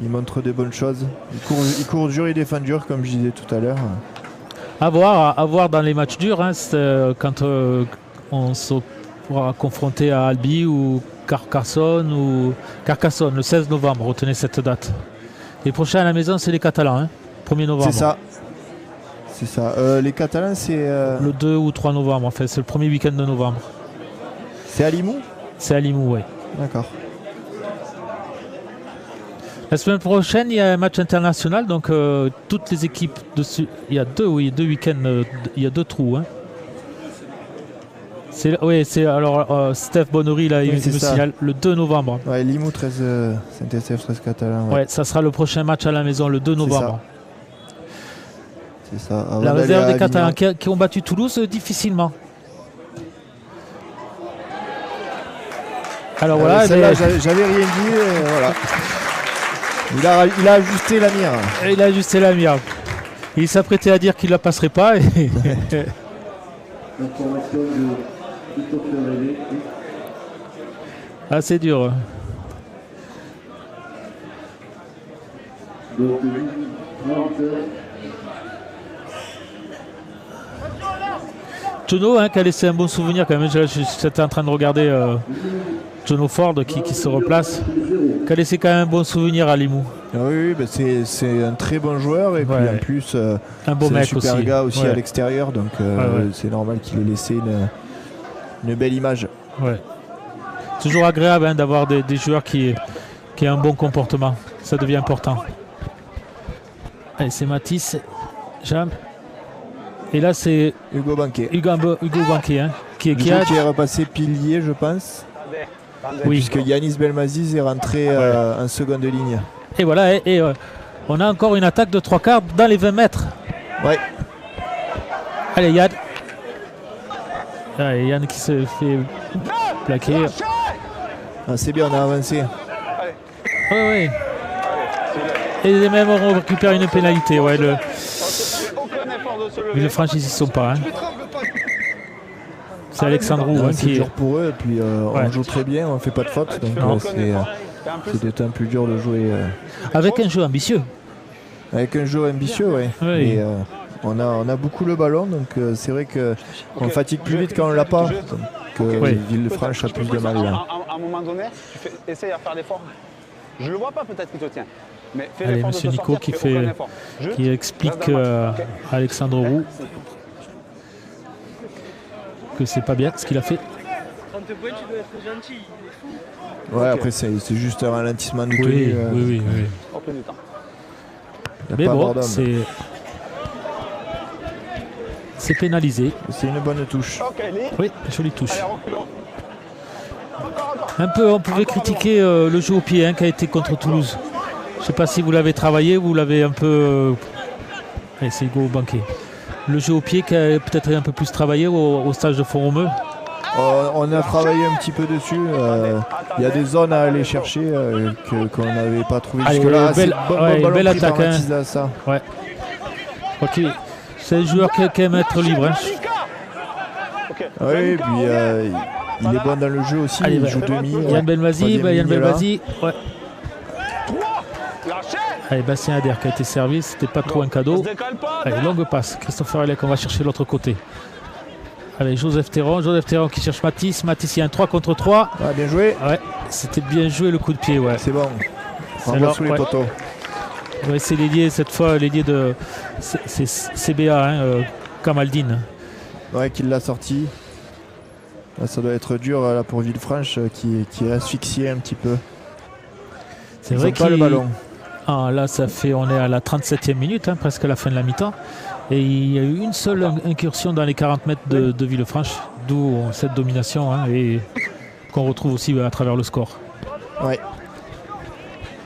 il montre de bonnes choses. Il court dur, il défend dur, comme je disais tout à l'heure. À voir dans les matchs durs, hein, quand on se pourra confronter à Albi ou Carcassonne le 16 novembre. Retenez cette date. Les prochains à la maison, c'est les Catalans, hein, 1er novembre. C'est ça. Les Catalans, c'est... Le 2 ou 3 novembre, en fait. C'est le premier week-end de novembre. C'est à Limoux? C'est à Limoux, oui. D'accord. La semaine prochaine, il y a un match international, donc toutes les équipes dessus. Il y a deux week-ends, il y a 2 trous. Hein. Alors Steph Bonnery là, il me signale le 2 novembre. Ouais, Limoux 13 Saint-Estèphe 13 Catalan. Ouais, ça sera le prochain match à la maison le 2 novembre. C'est ça. La réserve des Catalans qui ont battu Toulouse difficilement. Alors voilà, j'avais rien dit, voilà. Il a ajusté la mire. Il a ajusté la mire. Il s'apprêtait à dire qu'il ne la passerait pas. Ah, c'est dur. Jono, hein, qui a laissé un bon souvenir quand même. J'étais en train de regarder Jono Ford qui se replace, qui a laissé quand même un bon souvenir à Limoux. Oui, c'est un très bon joueur et puis en plus un beau mec super aussi. Gars aussi à l'extérieur, donc c'est normal qu'il ait laissé une belle image. Ouais. Toujours agréable, hein, d'avoir des joueurs qui ont un bon comportement. Ça devient important. Allez, c'est Matisse, Jam. Et là, c'est Hugo Banquet. Hugo Banquet, hein, qui est repassé pilier, je pense. Oui. Puisque Yanis Belmaziz est rentré en seconde ligne. Et voilà, on a encore une attaque de 3 quarts dans les 20 mètres. Ouais. Allez, Yann. Allez, Yann qui se fait plaquer. Ah, c'est bien, on a avancé. Oui. Et même on récupère une pénalité. Ouais, le franchise, ils sont pas. Hein. C'est Alexandrou qui est dur pour eux. Et puis on joue très bien, on fait pas de faute. Donc c'est des temps plus dur de jouer. Avec un jeu ambitieux. Avec un jeu ambitieux, oui. Et on a beaucoup le ballon, donc c'est vrai qu'on fatigue plus vite quand on l'a pas. Donc Villefranche a plus de mal là. À un moment donné, essaye à faire l'effort. Je le vois pas, peut-être qu'il te tient. Mais fais allez, l'effort monsieur de te Nico sortir, qui explique à Alexandre Roux que c'est pas bien ce qu'il a fait. 30 points, tu dois être gentil, il est fou. Ouais, après c'est juste un ralentissement de oui. Au plus du temps. Mais bon, c'est pénalisé. C'est une bonne touche. Oui, jolie touche. Un peu, on pouvait critiquer le jeu au pied, hein, qui a été contre Toulouse. Je ne sais pas si vous l'avez travaillé, vous l'avez un peu... Allez, c'est Hugo Banquet. Le jeu au pied qui a peut-être un peu plus travaillé au stage de Font-Romeu. On a travaillé un petit peu dessus. Il y a des zones à aller chercher qu'on n'avait pas trouvé jusque-là. Belle attaque. Hein. Ouais. Okay. C'est un joueur qui aime être libre. Hein. Oui, et puis il est bon dans le jeu aussi. Allez, il joue demi. Yann Belmazi. Ouais. Allez, Bastien Adair qui a été servi, c'était pas trop un cadeau. Allez, longue passe. Christopher Elec, on va chercher l'autre côté. Avec Joseph Théron qui cherche Matisse. Matisse, il y a un 3 contre 3. Ah, bien joué. Ouais, c'était bien joué le coup de pied. Ouais. C'est bon. On va sous les poteaux. Ouais, c'est l'ailier, cette fois, l'ailier de CBA, hein, Kamaldine. Ouais, qui l'a sorti. Là, ça doit être dur là, pour Villefranche qui est asphyxié un petit peu. C'est vrai qu'il pas le ballon. Ah, là, on est à la 37e minute, hein, presque à la fin de la mi-temps. Et il y a eu une seule incursion dans les 40 mètres de Villefranche, d'où cette domination, hein, et qu'on retrouve aussi à travers le score. Ouais.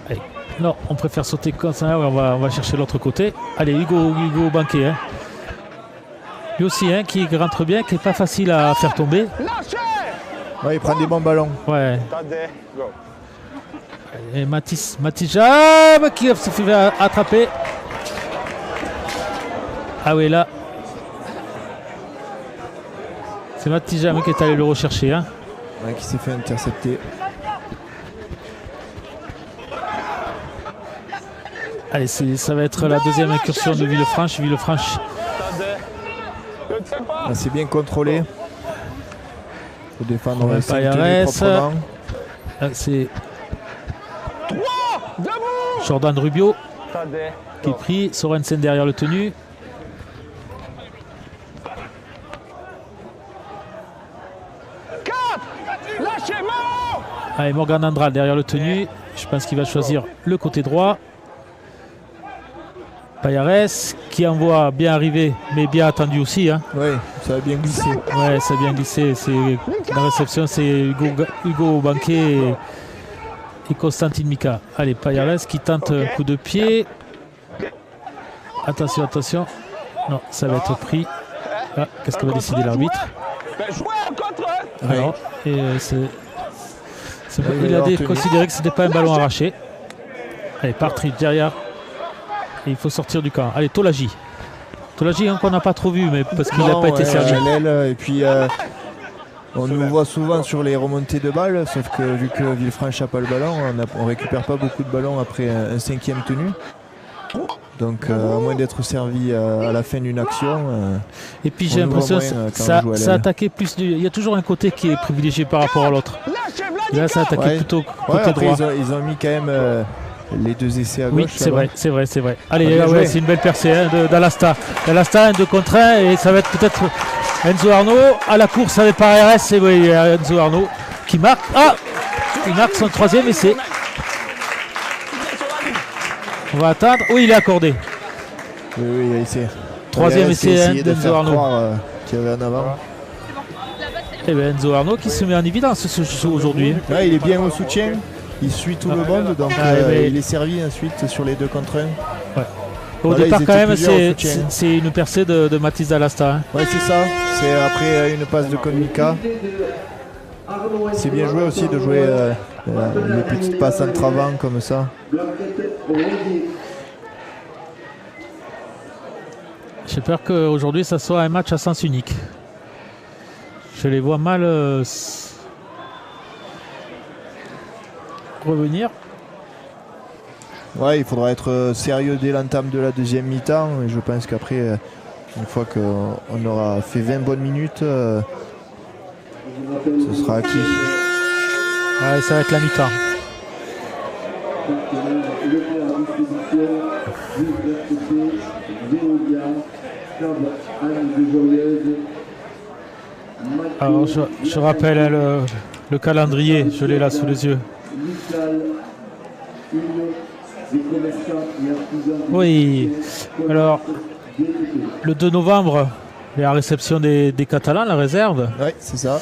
Allez. Non, on préfère sauter comme ça, on va chercher l'autre côté. Allez, Hugo Banquet. Hein. Lui aussi, hein, qui rentre bien, qui n'est pas facile à faire tomber. Ouais, il prend des bons ballons. Ouais. Et Matisse Jam qui se fait attraper. Ah oui, là. C'est Matisse Jam qui est allé le rechercher. Hein. Ouais, qui s'est fait intercepter. Allez, ça va être la deuxième incursion de Villefranche. Villefranche. Ah, c'est bien contrôlé. Faut défendre Ouais, Payares. proprement. C'est Jordan Rubio qui est pris. Sorensen derrière le tenu. Allez, Morgan Andral derrière le tenu. Je pense qu'il va choisir le côté droit. Payares qui envoie bien arrivé, mais bien attendu aussi. Hein. Oui, ça a bien glissé. Ouais, ça a bien glissé. La réception, c'est Hugo Banquet et Constantin Mika. Allez, Payares qui tente un coup de pied. Attention, attention. Non, ça va être pris. Ah, qu'est-ce que va décider l'arbitre? Alors, et il a considéré que ce n'était pas un ballon arraché. Allez, Partridge derrière. Et il faut sortir du camp. Allez, Tolagi. Tolagi, hein, qu'on n'a pas trop vu, mais parce qu'il n'a pas été servi. Et puis, on nous voit souvent sur les remontées de balles, sauf que vu que Villefranche n'a pas le ballon, on récupère pas beaucoup de ballons après un cinquième tenu. Donc, à moins d'être servi à la fin d'une action. Et puis, j'ai l'impression que ça a attaqué plus. Il y a toujours un côté qui est privilégié par rapport à l'autre. Là, ça a attaqué plutôt côté droit. Ils ont mis quand même les deux essais à gauche. Oui, c'est vrai. Allez, c'est une belle percée hein, d'Alasta. D'Alasta, un 2 contre 1, et ça va être peut-être Enzo Arnaud à la course avec Payares. Et oui, Enzo Arnaud qui marque. Ah, il marque son troisième essai. On va attendre. Oui, il est accordé. Oui, il a essayé. Troisième essai d'Enzo Arnaud. Qui avait en avant. Et bien Enzo Arnaud qui se met en évidence aujourd'hui. Ouais, il est bien au soutien. Il suit tout le monde, donc il est servi ensuite sur les 2 contre 1. Ouais. Au départ, quand même, c'est une percée de Mathis D'Alasta. Hein. Ouais, c'est ça. C'est après une passe de Konmika. C'est bien joué aussi de jouer les petites passes entre avant comme ça. J'ai peur qu'aujourd'hui, ça soit un match à sens unique. Je les vois mal revenir. Ouais, il faudra être sérieux dès l'entame de la deuxième mi-temps. Et je pense qu'après, une fois qu'on aura fait 20 bonnes minutes, ce sera acquis. Ouais, ça va être la mi-temps. Alors je rappelle hein, le calendrier, je l'ai là sous les yeux. Oui, alors le 2 novembre, il y a la réception des Catalans, la réserve. Oui, c'est ça.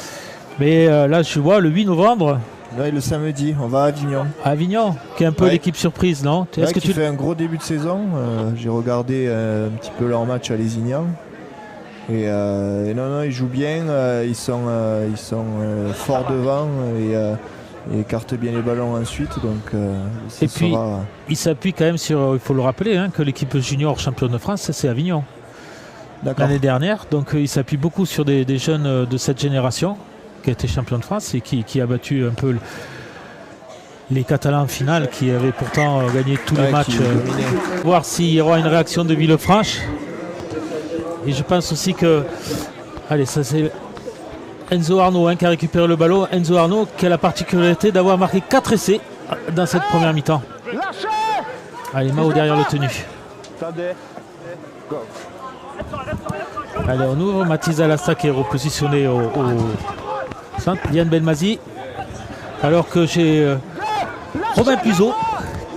Mais là, je vois le 8 novembre. Là, le samedi, on va à Avignon. À Avignon, qui est un peu l'équipe surprise, non? Est-ce que tu fais un gros début de saison? J'ai regardé un petit peu leur match à Lézignan. Et non, ils jouent bien. Ils sont forts devant et écartent bien les ballons ensuite. Donc, et puis, ils s'appuient quand même sur, il faut le rappeler, hein, que l'équipe junior championne de France, c'est Avignon. L'année dernière. Donc, ils s'appuient beaucoup sur des jeunes de cette génération qui a été champion de France et qui a battu un peu les Catalans en finale, qui avaient pourtant gagné tous les matchs. Voir s'il y aura une réaction de Villefranche. Et je pense aussi que, allez, ça c'est Enzo Arnaud qui a récupéré le ballon. Enzo Arnaud qui a la particularité d'avoir marqué 4 essais dans cette première mi-temps. Allez, Mao derrière le tenu. Allez, on ouvre. Mathis D'Alasta qui est repositionné au centre. Yann Belmazi. Alors que j'ai Robin Puzo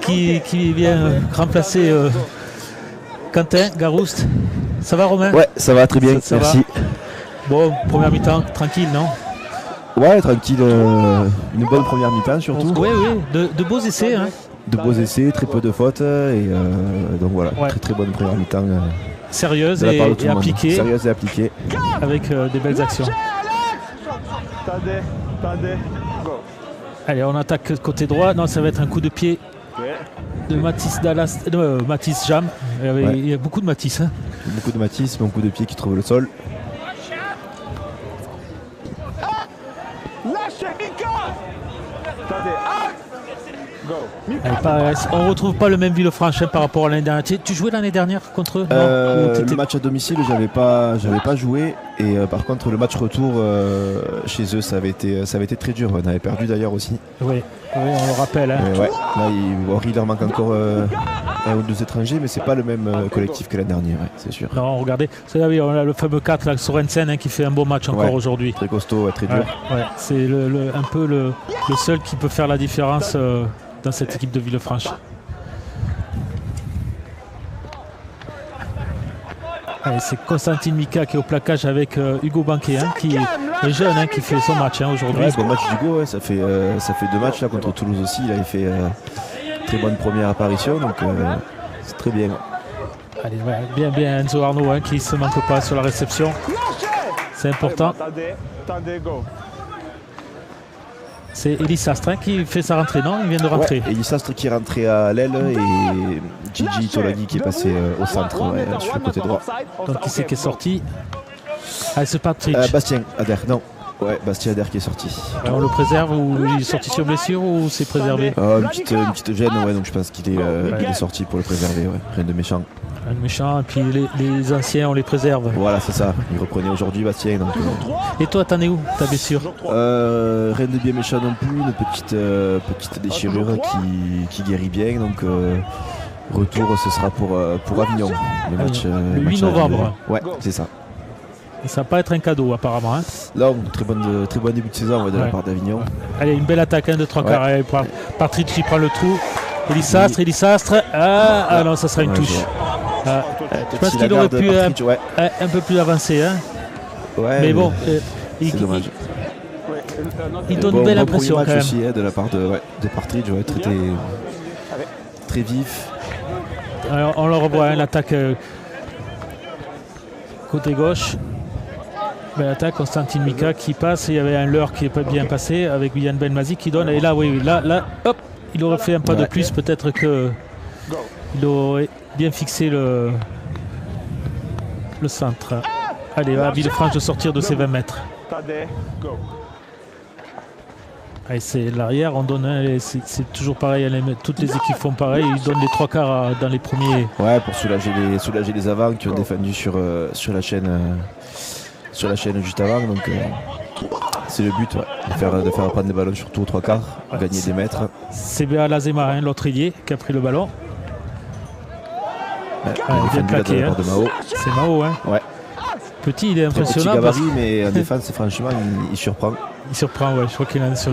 qui vient remplacer Quentin Garouste. Ça va, Romain? Ouais, ça va très bien, ça merci. Va. Bon, première mi-temps, tranquille, non? Ouais, tranquille, une bonne première mi-temps surtout. Oui, de beaux essais. Hein. De beaux essais, très peu de fautes, et donc voilà, très bonne première mi-temps. Sérieuse et appliquée. Sérieuse et appliquée. Avec des belles actions. Allez, on attaque côté droit. Non, ça va être un coup de pied de Mathis Jam. Il y a beaucoup de Mathis. Hein. Beaucoup de Mathis, mais un coup de pied qui trouve le sol. On ne retrouve pas le même Villefranche par rapport à l'année dernière. Tu jouais l'année dernière contre eux? Le match à domicile, j'avais pas joué. Et par contre, le match retour chez eux, ça avait été très dur. On avait perdu d'ailleurs aussi. Oui, on le rappelle. Hein. Ouais. Là, il leur manque encore un ou deux étrangers, mais c'est pas le même collectif que l'année dernière, ouais, c'est sûr. Non, regardez, on a le fameux 4, là, Sorensen, qui fait un beau match encore aujourd'hui. Très costaud, très dur. Ouais, c'est un peu le seul qui peut faire la différence dans cette équipe de Villefranche. C'est Constantin Mika qui est au plaquage avec Hugo Banquet, qui est jeune, qui fait son match aujourd'hui. Ouais, bon match d'Hugo, ça fait 2 matchs là, contre Toulouse aussi. Il avait fait très bonne première apparition, donc c'est très bien. Allez, bien Enzo Arnaud qui ne se manque pas sur la réception. C'est important. C'est Elie Astre qui fait sa rentrée, non? Il vient de rentrer. Ouais, Elie Astre qui est rentré à l'aile et Gigi Tolagui qui est passé au centre, sur le côté droit. Donc qui c'est qui est sorti? C'est Patrick. Bastien Adair, non. Ouais, Bastien Adair qui est sorti. On le préserve ou il est sorti sur blessure ou c'est préservé? Une petite gêne, donc je pense qu'il est sorti pour le préserver, rien de méchant. Rien de méchant, et puis les anciens on les préserve. Voilà, c'est ça. Il reprenait aujourd'hui Bastien. Donc, Et toi, t'en es où ta blessure? Rien de bien méchant non plus, une petite déchirure qui guérit bien, donc retour ce sera pour Avignon. Le 8 novembre. Ouais, c'est ça. Et ça va pas être un cadeau apparemment. Non, très bon début de saison de la part d'Avignon. Allez, une belle attaque de 3 quarts. Patrick qui prend le trou. Elie Astre. Ah non, ça sera une touche. Je pense qu'il aurait pu un peu plus avancer. Mais bon, il donne une belle impression quand même. Aussi, de la part de Partridge, très vif. Alors, on le revoit, l'attaque côté gauche. Belle attaque, Constantin Mika qui passe. Il y avait un leurre qui n'est pas bien passé avec Yann Benmazi qui donne. Et là, là, hop, il aurait fait un pas de plus. Peut-être qu'il aurait bien fixé le centre. Allez, à Villefranche de sortir de ses 20 mètres. Allez, c'est l'arrière, on donne, c'est toujours pareil, toutes les équipes font pareil, ils donnent les 3 quarts dans les premiers. Ouais, pour soulager les avants qui ont défendu sur la chaîne juste avant, donc c'est le but, de faire prendre des ballons surtout aux 3 quarts, gagner des mètres. C'est Béa Lazema, l'autre ailier, qui a pris le ballon. Bien plaqué, de Mao. C'est Mao, Ouais. Petit, il est impressionnant. Petit gabarit, mais en défense, franchement, il surprend. Il surprend, je crois qu'il est sur.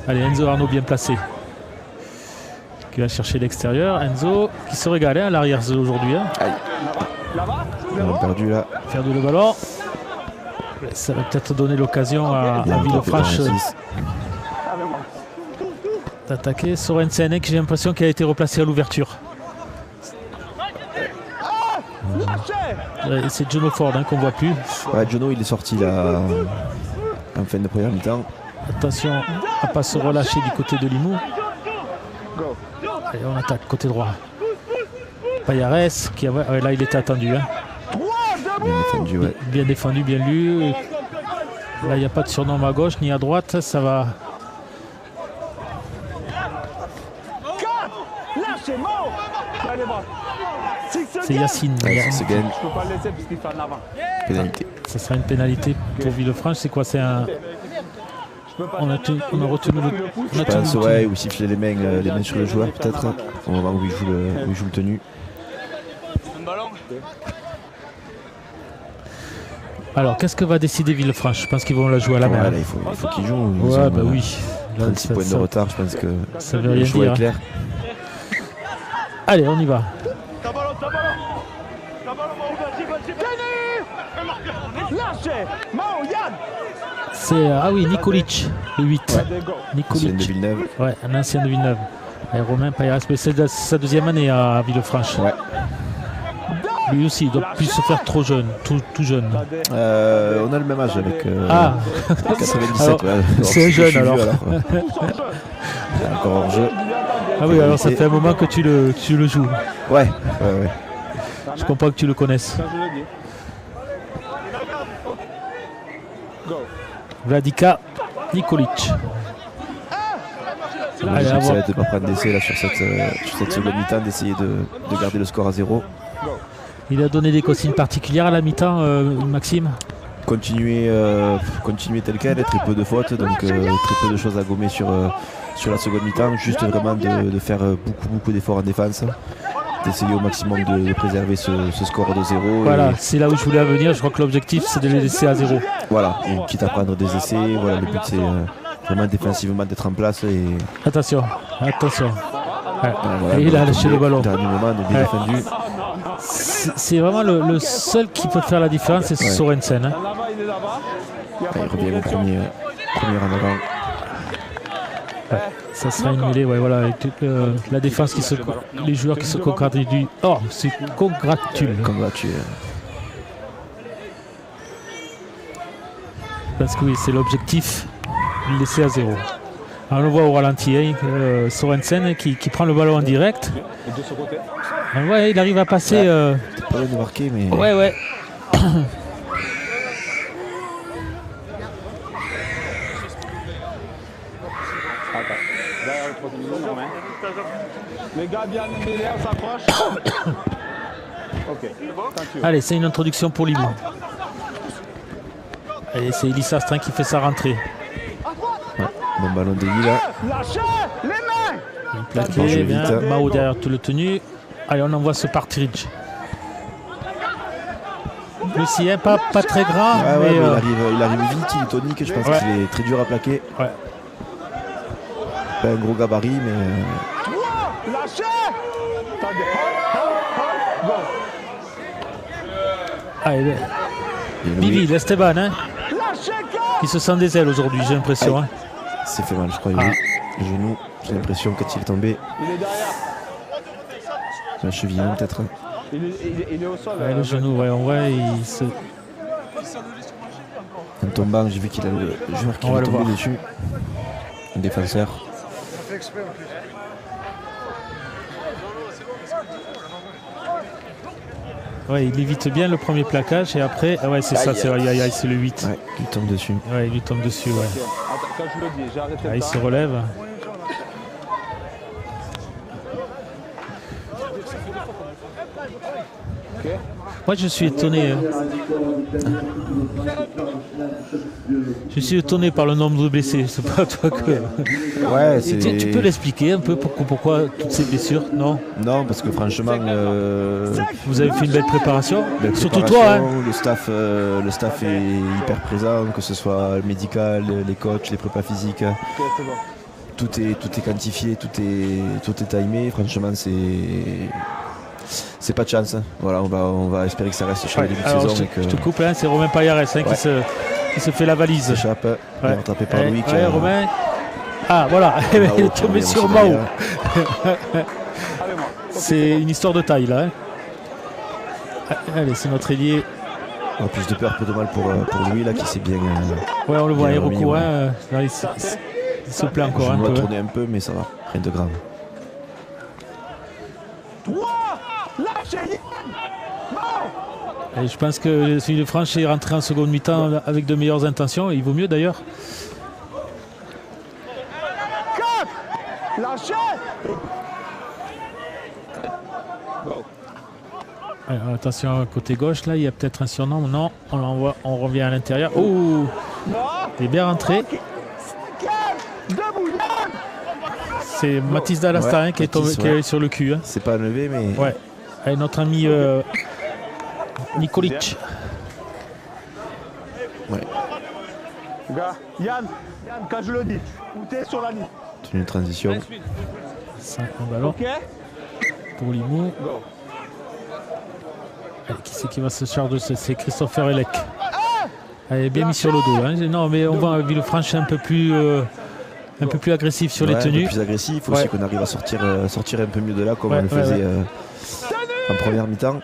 Allez, Enzo Arnaud bien placé. Qui va chercher l'extérieur. Enzo qui se régale à l'arrière aujourd'hui. On a perdu là. Perdu le ballon. Ça va peut-être donner l'occasion à Villefranche d'attaquer. Sorensen, qui j'ai l'impression qu'il a été replacé à l'ouverture. C'est Jono Ford qu'on voit plus. Ouais, Jono il est sorti là en fin de première mi-temps. Attention à ne pas se relâcher du côté de Limoux. Allez, on attaque côté droit. Payares qui là il était attendu. Bien défendu, bien lu. Là il n'y a pas de surnom à gauche ni à droite, ça va. C'est Yacine. Pénalité. Ça sera une pénalité pour Villefranche. C'est quoi? C'est un. On a retenu le. Je pense, ou siffler les mains sur le joueur peut-être au moment où il joue le tenu. Alors qu'est-ce que va décider Villefranche? Je pense qu'ils vont la jouer à la main. Il faut qu'ils jouent. Oui. 36 points de retard, je pense que ça veut rien dire. Est clair. Allez, on y va. C'est Nikolic, le 8. Nikolic. De Villeneuve. Ouais, un ancien de Villeneuve. Et Romain Payares, mais c'est sa deuxième année à Villefranche. Ouais. Lui aussi, il doit plus se faire trop jeune, tout jeune. On a le même âge avec 97. C'est un jeune alors. Encore hors jeu. Ah oui, alors ça fait un moment que tu le joues. Ouais. Je comprends que tu le connaisses. Vladika Nikolic. L'objectif, ça va être de ne pas prendre d'essai là, sur cette seconde mi-temps, d'essayer de garder le score à 0. Il a donné des consignes particulières à la mi-temps, Maxime? Continuer tel quel, très peu de fautes, donc très peu de choses à gommer sur la seconde mi-temps, juste vraiment de faire beaucoup d'efforts en défense, d'essayer au maximum de préserver ce score de 0. Voilà, c'est là où je voulais en venir, je crois que l'objectif c'est de les laisser à 0. Voilà, et quitte à prendre des essais, voilà, le but c'est vraiment défensivement d'être en place. Et attention. Ouais. Voilà, et il a lâché le ballon. Dernier moment, on est bien défendu. C'est vraiment le seul qui peut faire la différence, c'est Sorensen. Hein. Il revient au premier en avant. Ouais, ça sera une mêlée, ouais, voilà, avec toute la défense les joueurs qui se congratulent. Oh, c'est congratulent. Parce que oui, c'est l'objectif, le laisser à 0. Alors, on le voit au ralenti, hein, Sorensen qui prend le ballon en direct. Ouais, il arrive à passer. T'es pas loin de marquer, mais. Ouais. Les gars bien derrière s'approchent. Ok. Allez, c'est une introduction pour Limoux. Allez, c'est Elie Sastrin qui fait sa rentrée. Ouais, bon ballon de là. Lâchez les mains. Plaqué, bien. Mao derrière tout le tenu. Allez, on envoie ce partridge. Lucie, hein, pas très grand. Ouais, mais il arrive vite, il est tonique, je pense qu'il est très dur à plaquer. Ouais. Pas un gros gabarit, mais. Lâchez. Allez, Bibi, Esteban, hein, qui se sent des ailes aujourd'hui, j'ai l'impression. Hein. C'est fait mal, je crois. Le genou, j'ai l'impression quand il est tombé. Il est derrière. La cheville, peut-être. Il est au sol. Ouais, le genou, ouais, on voit, il se. En tombant, j'ai vu qu'il a le joueur qui est tombé dessus. Un défenseur. Ouais, il évite bien le premier plaquage et après, ouais, c'est ça, c'est le 8. Ouais, il tombe dessus. Ouais, il lui tombe dessus, ouais. Quand je le dis, j'ai arrêté. Il se relève. Moi, je suis étonné. Je suis étonné par le nombre de blessés. C'est pas toi que. Ouais, tu peux l'expliquer un peu pourquoi toutes ces blessures? Non, parce que franchement, vous avez fait une belle préparation. Surtout toi. Hein. Le staff est hyper présent, que ce soit le médical, les coachs, les prépas physiques. Tout est quantifié, tout est timé. Franchement, c'est pas de chance. Voilà, on va espérer que ça reste sur le début de saison. Je te coupe, hein, c'est Romain Payares qui se fait la valise. Il s'échappe, rattrapé par Louis. Romain. Ah voilà, il est tombé sur Mao. C'est une histoire de taille là. Hein. Allez, c'est notre ailier. En plus de peur, peu de mal pour Louis là qui s'est bien. Ouais, on le voit, Hiroko. Hein, il se plaît encore un peu. Il va tourner un peu, mais ça va, rien de grave. Et je pense que celui de France est rentré en seconde mi-temps avec de meilleures intentions. Il vaut mieux d'ailleurs. Alors, attention côté gauche, là il y a peut-être un surnom. Non, on revient à l'intérieur. Oh, il est bien rentré. C'est Mathis Dalasta qui est tombé sur le cul. Hein. C'est pas levé, mais. Ouais. Et notre ami Nikolic. Ouais. Gars, Yann, quand je le dis, où t'es sur la ligne. C'est une transition. Ça, un ballon. Ok. Pour Limoux. Qui c'est qui va se charger? C'est Christopher Elec. Allez, bien mis sur le dos. Hein. Non, mais on va à Villefranche un peu plus agressif sur les tenues. Un peu plus agressif aussi, qu'on arrive à sortir un peu mieux de là comme on le faisait en première mi-temps.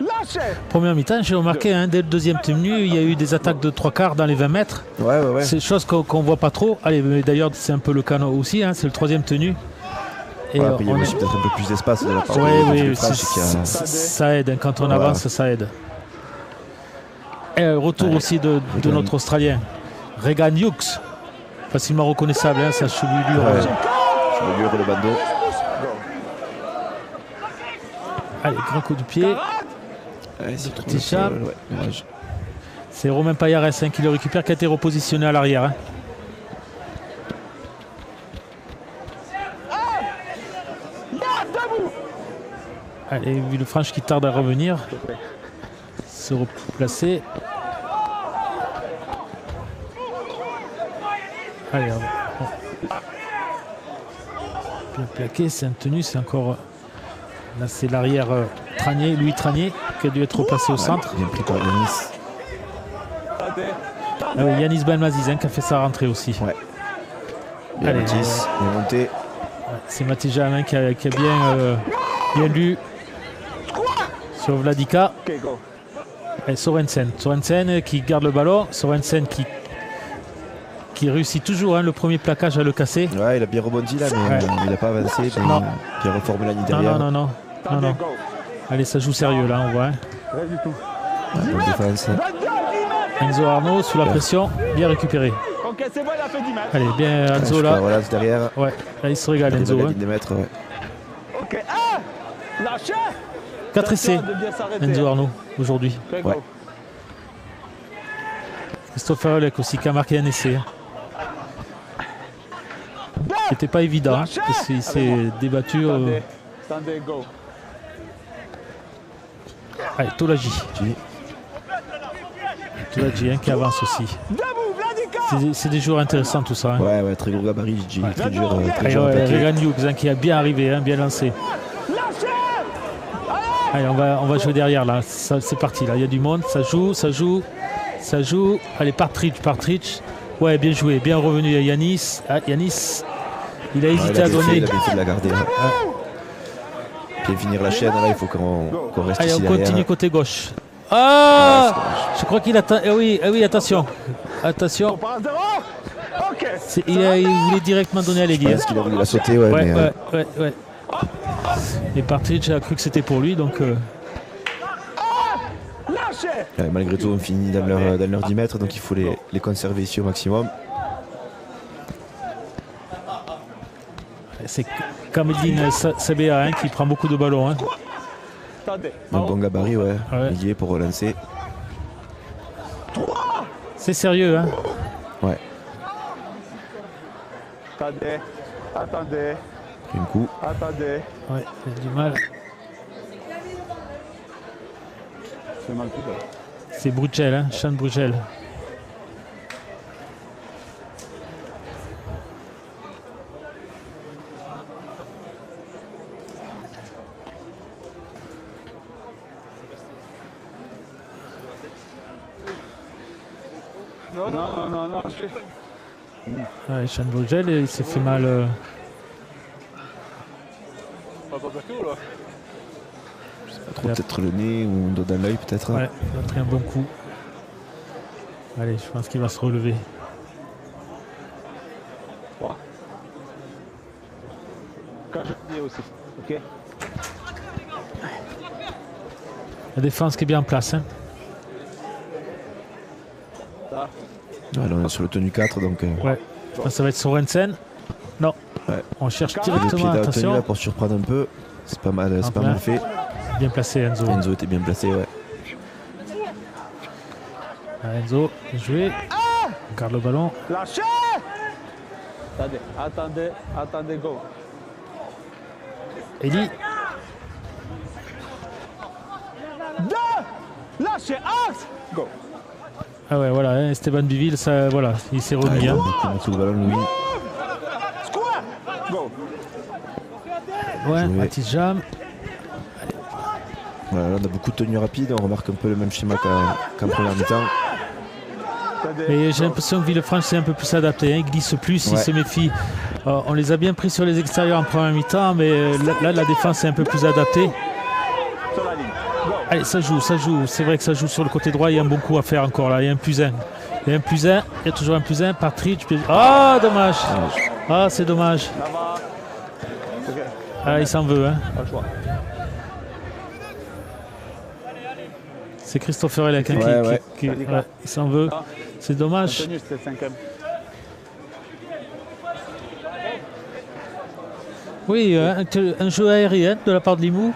Première mi-temps, j'ai remarqué, hein, dès le deuxième tenue, il y a eu des attaques de 3/4 dans les 20 mètres. Ouais. C'est chose qu'on voit pas trop. Allez, d'ailleurs, c'est un peu le cas aussi, hein, c'est le troisième tenue. Et voilà, il y a aussi peut-être un peu plus d'espace de la part de ça aide, hein, quand on avance, ça aide. Et retour aussi de notre Australien, Regan Hughes. Facilement reconnaissable, hein, sa chevelure Sur le mur, le bandeau. Allez, grand coup de pied. Ouais, c'est Petit chat. C'est Romain Payares qui le récupère, qui a été repositionné à l'arrière. Allez, Villefranche qui tarde à revenir. Se replacer. Allez, bien plaqué, c'est tenu, c'est encore. Là, c'est l'arrière Tranier, Louis Tranier, qui a dû être replacé au centre. Bien pris par Yanis. Ah oui, Yanis Belmaziz qui a fait sa rentrée aussi. Ouais. Bien Allez, Mathis, bien monté. c'est Mathis Jamin qui a bien lu sur Vladika. Et Sorensen qui garde le ballon. Sorensen qui réussit toujours le premier plaquage à le casser. Ouais, il a bien rebondi là, mais il n'a pas avancé. Non. Bien reformé la ligne derrière. Non. Allez, ça joue sérieux là, on voit. Bonne défense. Enzo Arnaud sous la pression, bien récupéré. Ok, c'est bon, il a fait 10 mètres. Allez, bien Enzo là. Voilà, derrière. Ouais, là il se régale Enzo. La ligne des mètres, ouais. Ok, lâchez. 4 essais, De bien s'arrêter. Enzo Arnaud, aujourd'hui. Ouais. Christopher Olek aussi qui a marqué un essai. C'était pas évident, parce qu'il s'est débattu. Attendez, go. Allez, Tolaji. Tolaji qui avance aussi. C'est des joueurs intéressants tout ça. Ouais, très gros gabarit, Gigi. Très dur à Regan Hughes qui a bien arrivé, bien lancé. Allez, on va jouer derrière là. C'est parti là, il y a du monde, ça joue. Allez, Partridge. Ouais, bien joué, bien revenu à Yanis. Yanis, il a hésité à donner. Il a bien fait de la garder. Bien finir la chaîne, là, il faut qu'on reste Allez, ici on derrière. continue côté gauche. Ah, je crois qu'il attend. Oui, attention. Il voulait directement donner à l'aiguille. Parce qu'il a voulu la sauter, ouais. Ouais. Et Partridge a cru que c'était pour lui, donc. Malgré tout, on finit dans leur 10 mètres, donc il faut les conserver ici au maximum. C'est Kamedine Sabea qui prend beaucoup de ballons. Un bon gabarit, ouais. Il y est pour relancer. C'est sérieux, Ouais. Attendez. Un coup. Attendez. Ouais, il a du mal. C'est Bruchel, Sean Bruchel. Non. Ouais, Sean Bruchel, il s'est fait mal. Peut-être le nez ou un dos dans l'œil, peut-être. Ouais, il a pris un bon coup. Allez, je pense qu'il va se relever. Quand je dis aussi. Ok. La défense qui est bien en place. Là, on est sur le tenue 4, donc. Ouais. Là, ça va être Sorensen. Non. Ouais. On cherche Le directement. pied dans la tenue Attention. là pour surprendre un peu. C'est pas mal fait. Bien placé, Enzo. Enzo était bien placé, ouais. Enzo, bien joué. On garde le ballon. Lâchez. Attendez, go. Eli. Lâchez, axe. Go. Ah ouais, voilà, Esteban Biville, ça, voilà, il s'est remis. Beaucoup de ballon, Louis. Square. Go. Ouais, Mathis Jam. Voilà, là, on a beaucoup de tenues rapides, on remarque un peu le même schéma qu'en première mi-temps. Mais j'ai l'impression que Villefranche s'est un peu plus adapté, il glisse plus, il se méfie. On les a bien pris sur les extérieurs en première mi-temps, mais là la défense est un peu plus adaptée. Allez, ça joue, c'est vrai que ça joue sur le côté droit, il y a un bon coup à faire encore là, il y a un plus 1. Il y a toujours un plus 1, Partridge. Ah, dommage. Ah, c'est dommage. Ah, il s'en veut. C'est Christopher Elek qui il s'en veut. C'est dommage. Oui, un jeu aérien de la part de Limoux.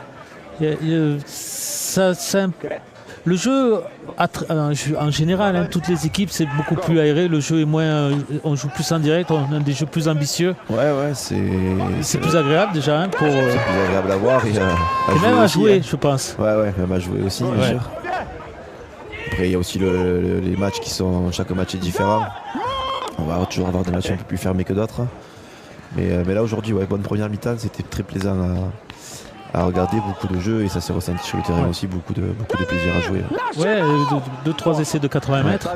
Le jeu, en général, hein, toutes les équipes, c'est beaucoup plus aéré. Le jeu est moins. On joue plus en direct, on a des jeux plus ambitieux. Ouais, c'est plus agréable déjà. Hein, c'est plus agréable à voir et même à jouer, hein. je pense. Ouais, même à jouer aussi, bien sûr. Après, il y a aussi les matchs qui sont. Chaque match est différent. On va toujours avoir des matchs un peu plus fermés que d'autres. Mais là, aujourd'hui, bonne première mi-temps, c'était très plaisant à regarder, beaucoup de jeux et ça s'est ressenti sur le terrain aussi, beaucoup de plaisir à jouer. Ouais, 2-3 essais de 80 mètres.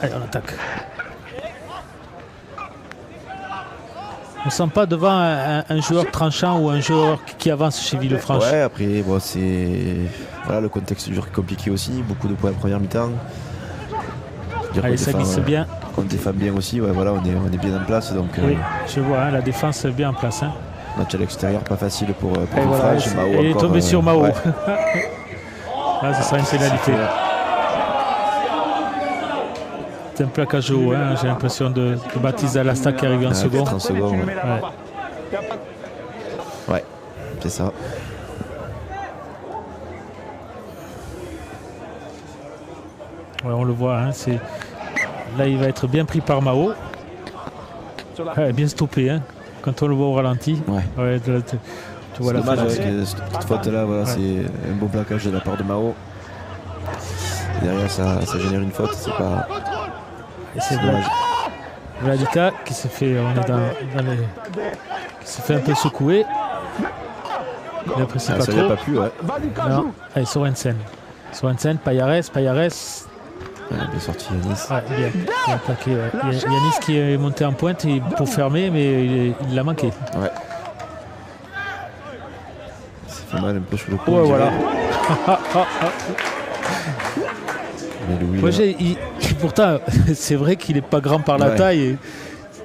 Allez, on attaque. On ne sent pas devant un joueur tranchant ou un joueur qui avance chez Villefranche. Ouais, après, c'est le contexte du jeu est compliqué aussi, beaucoup de points en première mi-temps. Allez, ça glisse bien. On défend bien aussi, on est bien en place. Donc, oui, je vois, la défense est bien en place. Hein. Match à l'extérieur, pas facile pour Villefranche. Il est tombé sur Mao. Ouais. Là, ce sera une pénalité. C'est un plaquage haut, hein. J'ai l'impression de Baptiste Alasta qui arrive en second. En second, ouais, c'est ça. Ouais, on le voit, hein, là il va être bien pris par Mao. Bien stoppé, hein, quand on le voit au ralenti. Ouais. Tu vois la dommage que cette faute-là, c'est un bon plaquage de la part de Mao. Et derrière, ça génère une faute, c'est pas. C'est dommage. Vladika qui s'est fait, qui s'est fait un peu secouer. Il apprécie pas ça trop. Pas plu, ouais. Non. Allez, Sorensen, Payares. Bien sorti Yanis. Bien attaqué, ouais. Yanis qui est monté en pointe pour fermer, mais il l'a manqué. Ouais. Ça fait mal un peu sur le coup. Ouais, voilà. Mais Louis, pourtant, c'est vrai qu'il n'est pas grand par la taille. Et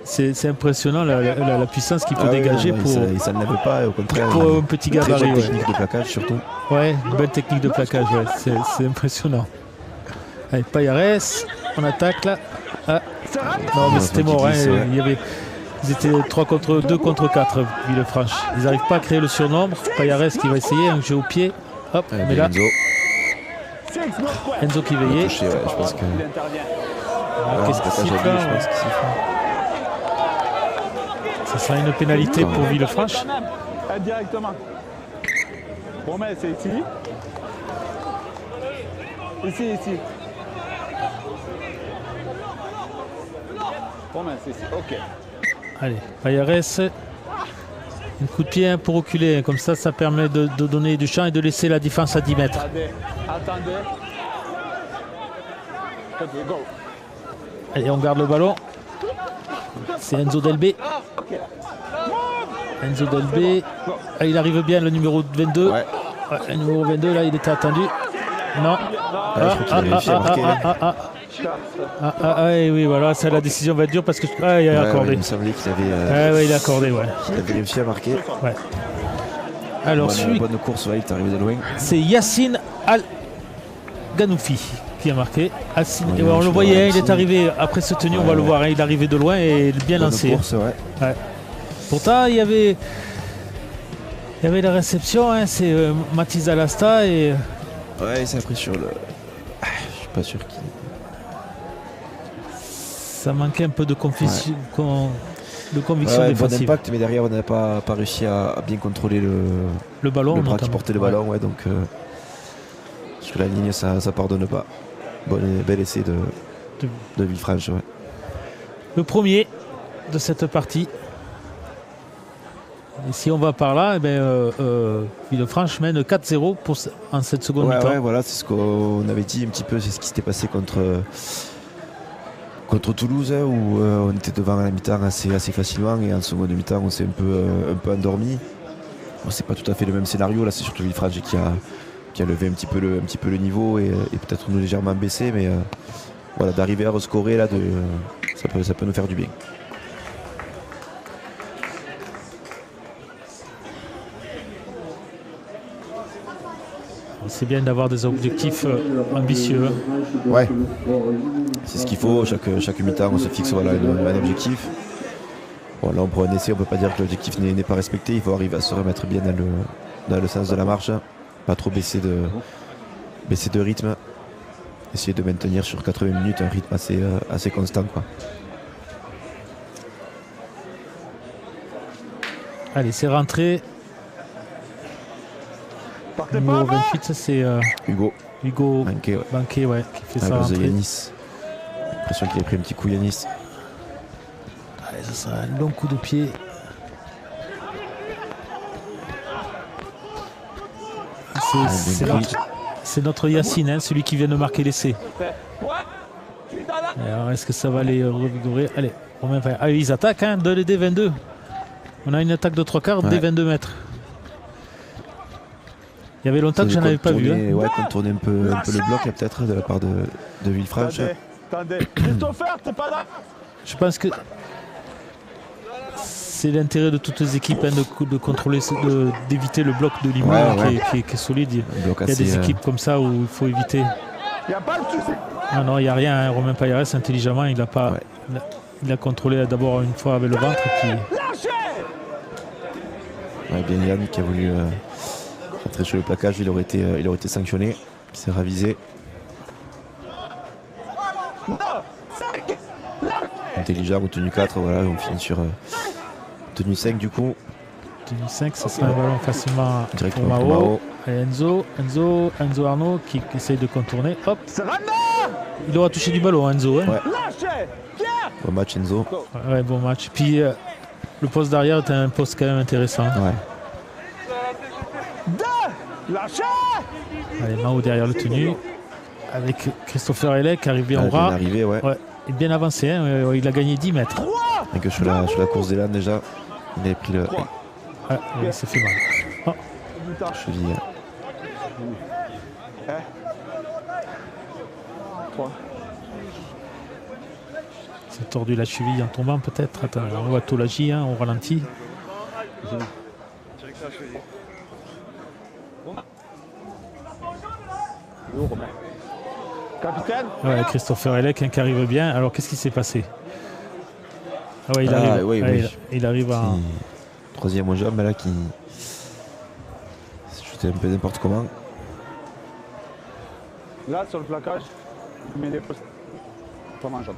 c'est impressionnant la puissance qu'il peut dégager pour. Il s'en lève pas, au contraire. Pour un petit gabarit. Très bonne technique de plaquage surtout. Ouais, une bonne technique de plaquage, ouais. C'est impressionnant. Allez, Payares, on attaque là. Ah. Non, mais c'était mort. Hein. Ils étaient 2 contre 4, Villefranche. Ils n'arrivent pas à créer le surnombre. Payares qui va essayer un jeu au pied. Hop, mais là. Enzo qui veillait. Touché, ouais, je pense que. Qu'est-ce qu'il siffle là, ça sera une pénalité pour Villefranche. Directement. Bon, mais c'est ici. Ici. Bon, mais c'est ici. Ok. Allez, Payares. Un coup de pied pour reculer. Comme ça permet de donner du champ et de laisser la défense à 10 mètres. Attendez. Go. Allez, on garde le ballon. C'est Enzo Delbé. Ah, il arrive bien, le numéro 22. Ouais. Le numéro 22, là, il était attendu. Non. Oui, voilà, ça, la décision va être dure parce que il a accordé. Il me semblait qu'il avait. Il a accordé, ouais. Il avait réussi à marquer. Ouais. Alors, bonne course, il est arrivé de loin. C'est Yassine Al-Ganoufi qui a marqué. On le voyait, il est arrivé après ce tenue, on va le voir, hein, il est arrivé de loin et bien lancé. Course, ouais. Pourtant, il y avait la réception, hein, c'est Mathis Alasta et. Ouais, c'est après sur le. Je suis pas sûr qu'il. Ça manquait un peu de conviction, défensive. Bon impact, mais derrière on n'a pas réussi à bien contrôler le ballon. Le bras qui portait le ballon, donc sur la ligne ça pardonne pas. Bel essai de Villefranche. Ouais. Le premier de cette partie. Et si on va par là, Villefranche mène 4-0 en cette seconde mi-temps. Ouais, voilà, c'est ce qu'on avait dit un petit peu, c'est ce qui s'était passé contre Toulouse, hein, où on était devant à la mi-temps assez facilement et en seconde mi-temps on s'est un peu endormi. Bon, c'est pas tout à fait le même scénario, là c'est surtout Villefranche qui a levé un petit peu le niveau et peut-être nous légèrement baissé, mais voilà, d'arriver à rescorer là, ça peut nous faire du bien. C'est bien d'avoir des objectifs ambitieux. Ouais, c'est ce qu'il faut. Chaque mi-temps, on se fixe voilà, un objectif. Bon, là, on prend un essai, on ne peut pas dire que l'objectif n'est pas respecté. Il faut arriver à se remettre bien dans le sens de la marche. Pas trop baisser de rythme. Essayer de maintenir sur 80 minutes un rythme assez constant, quoi. Allez, c'est rentré. Numéro 28, c'est Hugo Banquet, ouais, qui fait ça. Yanis. J'ai l'impression qu'il a pris un petit coup, Yanis. Allez, ça sera un long coup de pied. C'est notre Yacine, hein, celui qui vient de marquer l'essai. Alors, est-ce que ça va les revigorer? Allez, ils attaquent, hein, de les D22. On a une attaque de 3/4 dès 22 mètres. Il y avait longtemps que je n'en avais pas vu. Hein. Ouais, contourner un peu le bloc, peut-être, de la part de Villefranche. Attendez, Christopher, t'es pas là? Je pense que c'est l'intérêt de toutes les équipes, hein, de contrôler, d'éviter le bloc de Limoux, qui est solide. Il y a des équipes comme ça où il faut éviter. Il n'y a pas de souci. Non, il n'y a rien. Hein. Romain Payares, intelligemment, il a contrôlé d'abord une fois avec le ventre. Et puis... Ouais, bien Yann qui a voulu rentrer sur le plaquage, il aurait été sanctionné. Il s'est ravisé. Intelligent ou tenue 4, voilà, on finit sur tenue 5 du coup. Tenue 5, ça sera un ballon facilement directement pour Mao. Et Enzo Arnaud qui essaye de contourner. Hop. Il aura touché du ballon, Enzo. Hein. Ouais. Bon match, Enzo. Ouais, bon match. Puis le poste d'arrière est un poste quand même intéressant. Ouais. Allez, Mao derrière le tenu. Avec Christopher Hellec qui arrive bien au bras. Arrivé, ouais. Et bien avancé, hein. Il a gagné 10 mètres. Et que sur la course d'élan déjà, il avait pris le. Ah, il s'est fait mal. Oh. Cheville. C'est tordu la cheville en tombant peut-être. Attends, on voit tout l'agit, hein, on ralentit. Capitaine. Ouais, Christopher Hellec, hein, qui arrive bien. Alors qu'est-ce qui s'est passé? Ah ouais, il arrive à... Troisième au job, là, qui jetait un peu n'importe comment. Là, sur le placage, il met les postes. Pas mal jaune.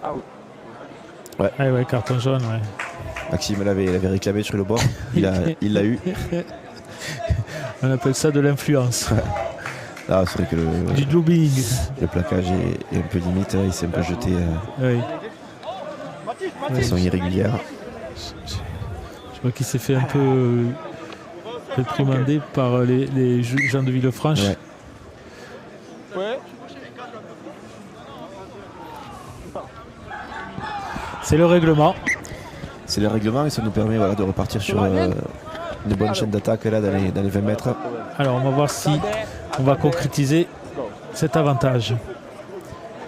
Ah oui. Ouais, carton jaune, ouais. Maxime l'avait réclamé sur le bord. Il l'a eu. On appelle ça de l'influence. Ah, c'est vrai que du lobbying. Le plaquage est un peu limite, il s'est un peu jeté de façon irrégulière. Je crois qu'il s'est fait un peu réprimander par les gens de Villefranche. Ouais. C'est le règlement. C'est le règlement et ça nous permet de repartir sur une bonne chaîne d'attaque là dans les 20 mètres. Alors on va voir si on va concrétiser cet avantage.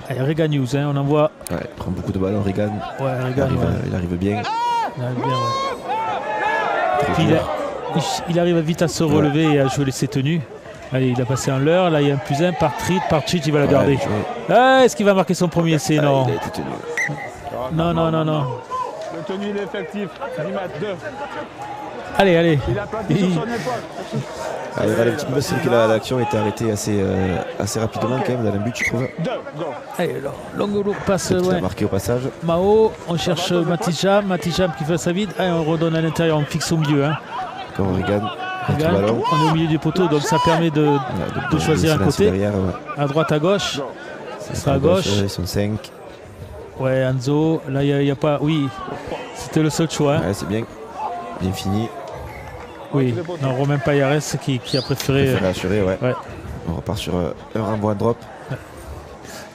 Allez, Regan News, hein, on envoie. Ouais, il prend beaucoup de ballons, Regan. Ouais, Regan, il arrive bien. Puis il arrive vite à se relever et à jouer ses tenues. Allez, il a passé en l'heure. Là, il y a un plus un par Trit, il va la garder. Est-ce qu'il va marquer son premier essai? Non. Il a été tenu. Non. Le tenu, il est effectif. 10 mètres, 2. Allez. Il a planté sur son épaule. Allez, un petit peu, c'est que l'action a été arrêtée assez rapidement quand même dans le but, je trouve. 2, go. Allez, longue passe. Il a marqué au passage. Mao, on cherche Matijam qui fait sa vide. Allez, on redonne à l'intérieur, on fixe au milieu. Hein. Comme Regan. On est au milieu du poteau, donc ça permet de choisir un côté. Derrière, à droite, à gauche. Ce sera à gauche. Ils sont 5. Ouais, Enzo, là il n'y a pas. Oui, c'était le seul choix. Hein. Ouais, c'est bien. Bien fini. Oui, non, Romain Payares qui a préféré assurer, ouais. On repart sur un renvoi drop.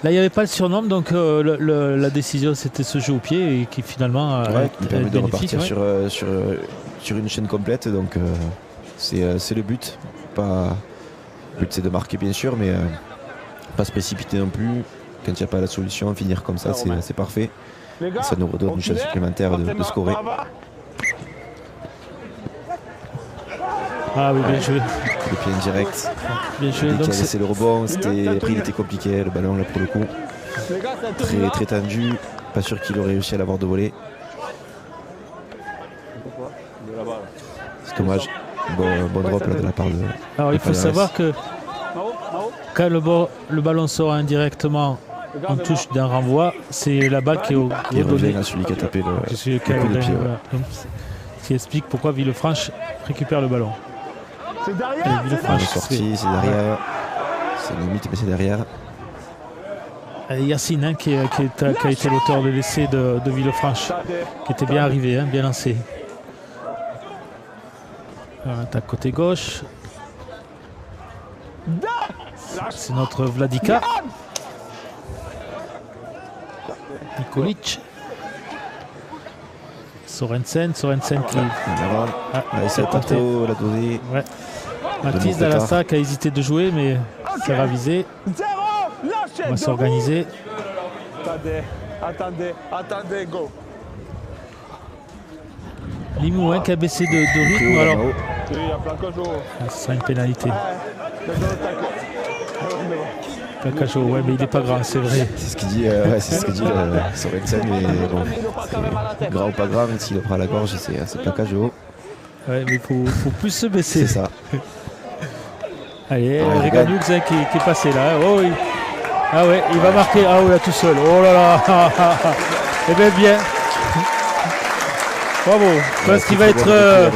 Là, il n'y avait pas le surnom, donc la décision c'était ce jeu au pied et qui finalement qui permet de repartir sur une chaîne complète. Donc c'est le but. Le but c'est de marquer bien sûr, mais pas se précipiter non plus. Quand il n'y a pas la solution, finir comme ça, c'est parfait. Ça nous redonne une chance supplémentaire de scorer. Ah oui, bien joué. Le pied indirect. Bien joué. Dès Donc qu'il a c'est- laissé le rebond, après il était compliqué, le ballon là pour le coup. Très, très tendu, pas sûr qu'il aurait réussi à l'avoir de voler. C'est dommage. Bon drop là, de la part de. Alors il faut Payares. savoir que quand le ballon sort indirectement en touche d'un renvoi, c'est la balle qui est Qui redonnée. revient à celui qui a tapé Je suis le coup de pied. Ouais. voilà. Donc, ce qui explique pourquoi Villefranche récupère le ballon. Et La Villefranche, sortie, c'est derrière. C'est limite, mais c'est derrière. Et Yacine hein, qui a été l'auteur de l'essai de Villefranche, qui était bien arrivé, hein, bien lancé. Alors, attaque côté gauche. C'est notre Vladika. Nikolic. Sorensen qui... Avant, Ah, il c'est savait pas tenté. trop la donner. Ouais. Mathis Dalassac a hésité de jouer, mais c'est ravisé. On va s'organiser. Attendez, go. Limoux hein, qui a baissé de rythme. Alors, Là-haut. Il y a plaquage au. ah, ce sera une pénalité. Plaquage, ouais, mais il n'est pas grand, c'est vrai. C'est ce qu'il dit, c'est ce que dit Sorensen, mais bon, c'est gras ou pas grave, même s'il le prend à la gorge, c'est plaquage haut. Ouais, mais il faut plus se baisser. C'est ça. Allez, Ouais, Reganux hein, qui est passé là. Oh, oui. Ah ouais, il va marquer. Ah oui, là tout seul. Oh là là. Eh bien, bien. Bravo. Je pense qu'il va être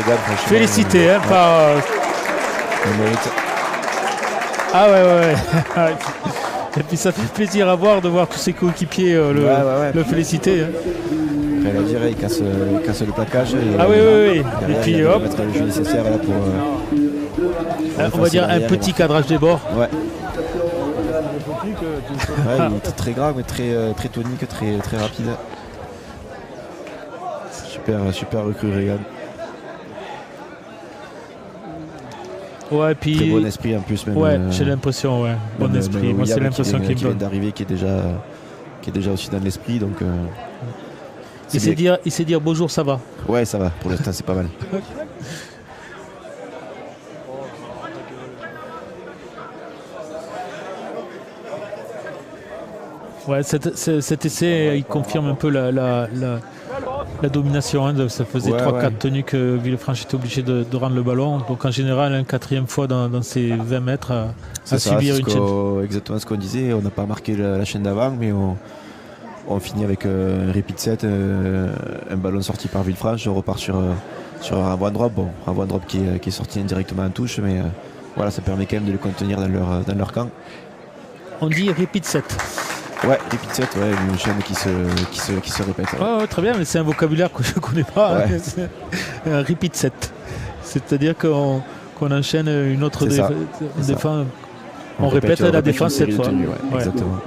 félicité hein, par. On mérite. Ah ouais. Et puis ça fait plaisir à voir de voir tous ses coéquipiers le féliciter. Hein. Après la virée, il casse le plaquage. Et, Ah oui. derrière, Et puis il va hop, mettre le jeu nécessaire là pour. on va dire un derrière, petit cadrage des bords. Ouais. Ouais, il était très grave, mais très tonique, très rapide. Super recrue Regan. Ouais, Très puis. bon esprit en plus. Même, Ouais, j'ai l'impression, ouais. Bon esprit. Moi, c'est l'impression qu'il me vient donne. d'arriver, qui est déjà aussi dans l'esprit. Donc, Il sait dire bonjour, ça va. ouais, ça va. Pour l'instant, c'est pas mal. Ouais, cet essai, il confirme un peu la domination. Hein, ça faisait 3-4 tenues que Villefranche était obligé de rendre le ballon. Donc en général, une quatrième fois dans ces 20 mètres à subir une chaîne. Exactement ce qu'on disait. On n'a pas marqué la chaîne d'avant, mais on finit avec un repeat set, un ballon sorti par Villefranche. On repart sur un renvoi drop. Bon, renvoi drop qui est sorti indirectement en touche, mais voilà, ça permet quand même de les contenir dans leur camp. On dit repeat set. Ouais, repeat set, ouais, une chaîne qui se répète. Ouais. Ouais, très bien, mais c'est un vocabulaire que je ne connais pas. Ouais. Hein. Un repeat set. C'est-à-dire qu'on enchaîne une autre C'est ça. défense. On répète la défense cette fois. Tenue, Ouais. Exactement.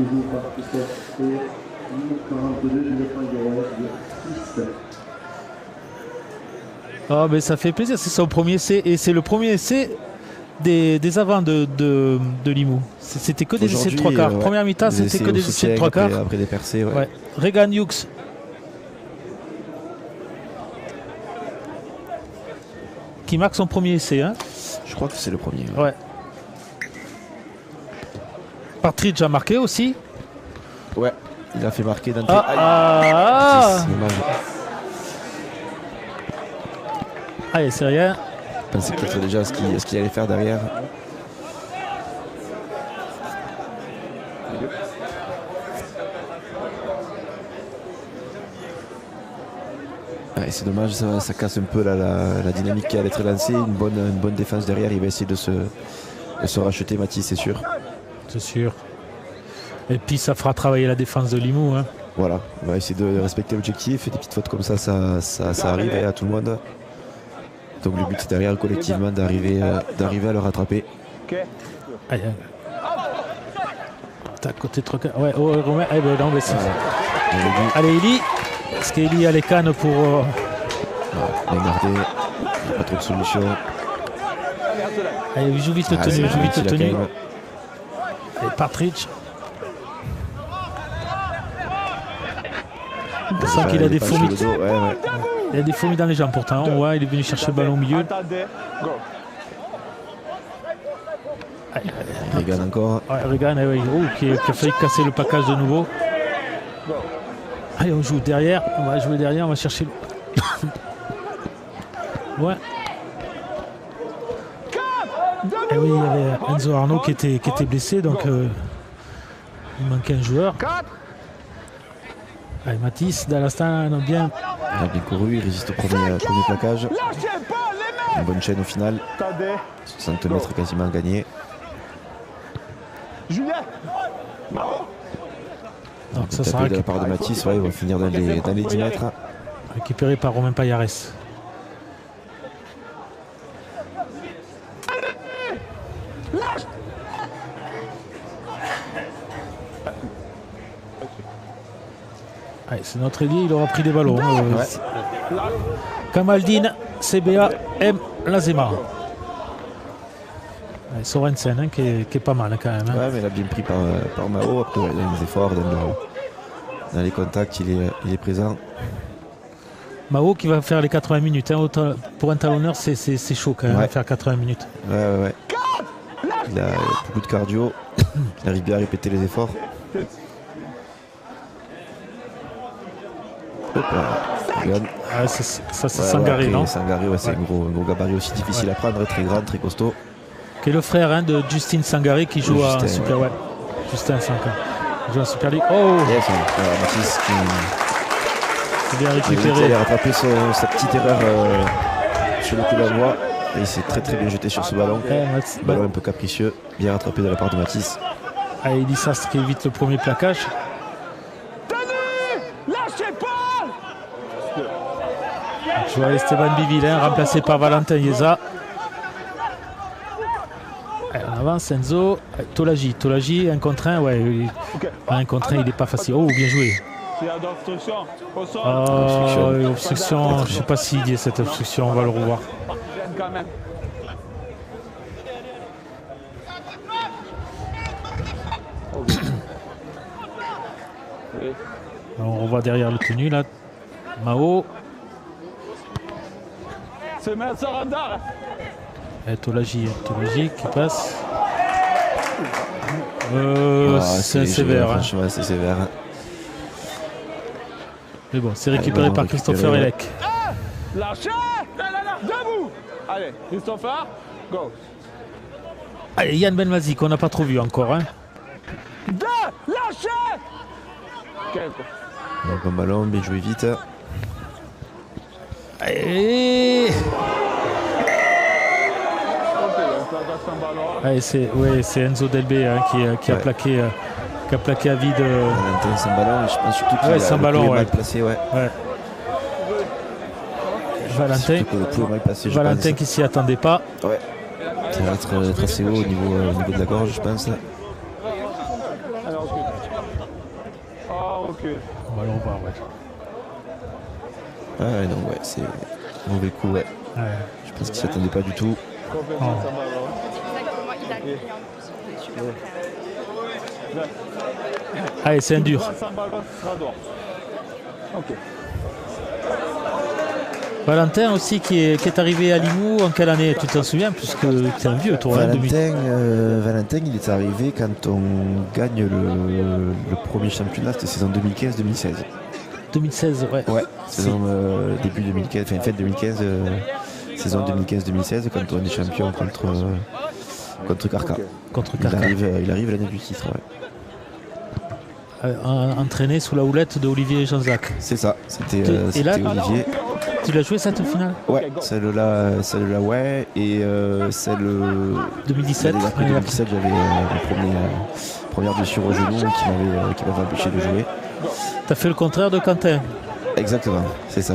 Ah, mais ça fait plaisir, c'est son premier essai. Et c'est le premier essai des avants de Limoux. C'était que des essais de 3 quarts. Ouais. Première mi-temps, c'était que des essais de 3 quarts. Après des percées, ouais. Ouais. Regan Hughes. Qui marque son premier essai. Hein. Je crois que c'est le premier. Ouais. Partridge a marqué aussi. Ouais, il a fait marquer d'entrée. C'est dommage. Allez, c'est rien. Je pensais peut-être déjà ce qu'il allait faire derrière. Ouais, c'est dommage, ça casse un peu la dynamique qui allait être lancée. Une bonne défense derrière. Il va essayer de se racheter, Mathis, c'est sûr. C'est sûr. Et puis ça fera travailler la défense de Limoux. Hein. Voilà, on va essayer de respecter l'objectif. Des petites fautes comme ça arrive à tout le monde. Donc le but c'est derrière collectivement d'arriver à le rattraper. Allez, t'as côté 3 quarts. Ouais, Romain. Eh ben non, mais c'est. Allez, Eli. Est-ce qu'Eli a les cannes pour. Les garder. Il n'y a pas trop de solution. Allez, joue vite le tenue, joue vite le tenue. Et Partridge. On sent qu'il a des fourmis. Ouais. Il a des fourmis dans les jambes pourtant. On voit, il est venu chercher le ballon au milieu. Attendez, go. Regan encore. Ouais, Regan qui a failli casser le plaquage de nouveau. Allez, on joue derrière. On va jouer derrière, on va chercher le... Ouais. Et oui, il y avait Enzo Arnaud qui était blessé, donc il manquait un joueur. Allez, Mathis, Dallastin, il a bien couru, il résiste au premier plaquage. Une bonne chaîne au final. 60 mètres quasiment gagné. Donc ça Tapé sera de la part de Mathis, ouais, il va finir dans les 10 mètres. Récupéré par Romain Payares. C'est notre ailier, il aura pris des ballons. Kamaldine, CBA, M. Lazema. Sorensen qui est pas mal quand même. Ouais, mais il a bien pris par Mao. Après, dans les efforts, dans les contacts, il est présent. Mao qui va faire les 80 minutes. Pour un talonneur, c'est chaud quand même de faire 80 minutes. Ouais. Il a beaucoup de cardio. Il arrive bien à répéter les efforts. Hop là. Ça c'est Sangaré, non? Sangaré, c'est un gros gabarit aussi difficile à prendre, très grand, très costaud. Qui est le frère de Justin Sangaré qui joue à Super League. Justin Sangaré. Il joue à Super League. Oh! Mathis qui bien récupéré. Il a rattrapé sa petite erreur sur le coup d'envoi. Et il s'est très bien jeté sur ce ballon. Ballon un peu capricieux, bien rattrapé de la part de Mathis. Elissas qui évite le premier plaquage. Je vois Esteban Biville, remplacé par Valentin Yeza. On avance, Enzo. Tolagi, un contre un. Un contre un, il n'est pas facile. Oh, bien joué. Obstruction. Je ne sais pas s'il y a cette obstruction, on va le revoir. On revoit derrière le tenu là. Mao. Et Tolagi qui passe. C'est sévère. Franchement, c'est sévère. Mais bon, c'est récupéré par Christopher Elec. Lâchez! Debout! Allez, Christopher, go! Allez, Yann Benmazi qu'on n'a pas trop vu encore. Lâchez! Donc un ballon, bien joué vite. C'est Enzo Delbé qui a plaqué à vide. Valentin sans ballon, je pense surtout qu'il a mal placé. Valentin qui s'y attendait pas. Ouais. Ça va être assez haut au niveau de la gorge, je pense. On va le revoir, donc c'est mauvais coup, Je pense qu'il s'y attendait pas du tout. Allez, c'est un dur. Valentin aussi qui est arrivé à Limoux en quelle année? Tu t'en souviens? Puisque tu es un vieux toi. Valentin, il est arrivé quand on gagne le premier championnat, c'était saison 2015-2016. 2016, ouais. Saison début 2015, fin 2015, saison 2015-2016, quand on est champion contre Carca. Il arrive l'année du titre. Entraîné sous la houlette de Olivier Jean-Jacques. C'est ça, c'était Olivier. Tu l'as joué cette finale? Ouais, celle-là, et celle 2017. Après 2017, j'avais une première blessure au genou qui m'avait empêché de jouer. T'as fait le contraire de Quentin. Exactement, c'est ça.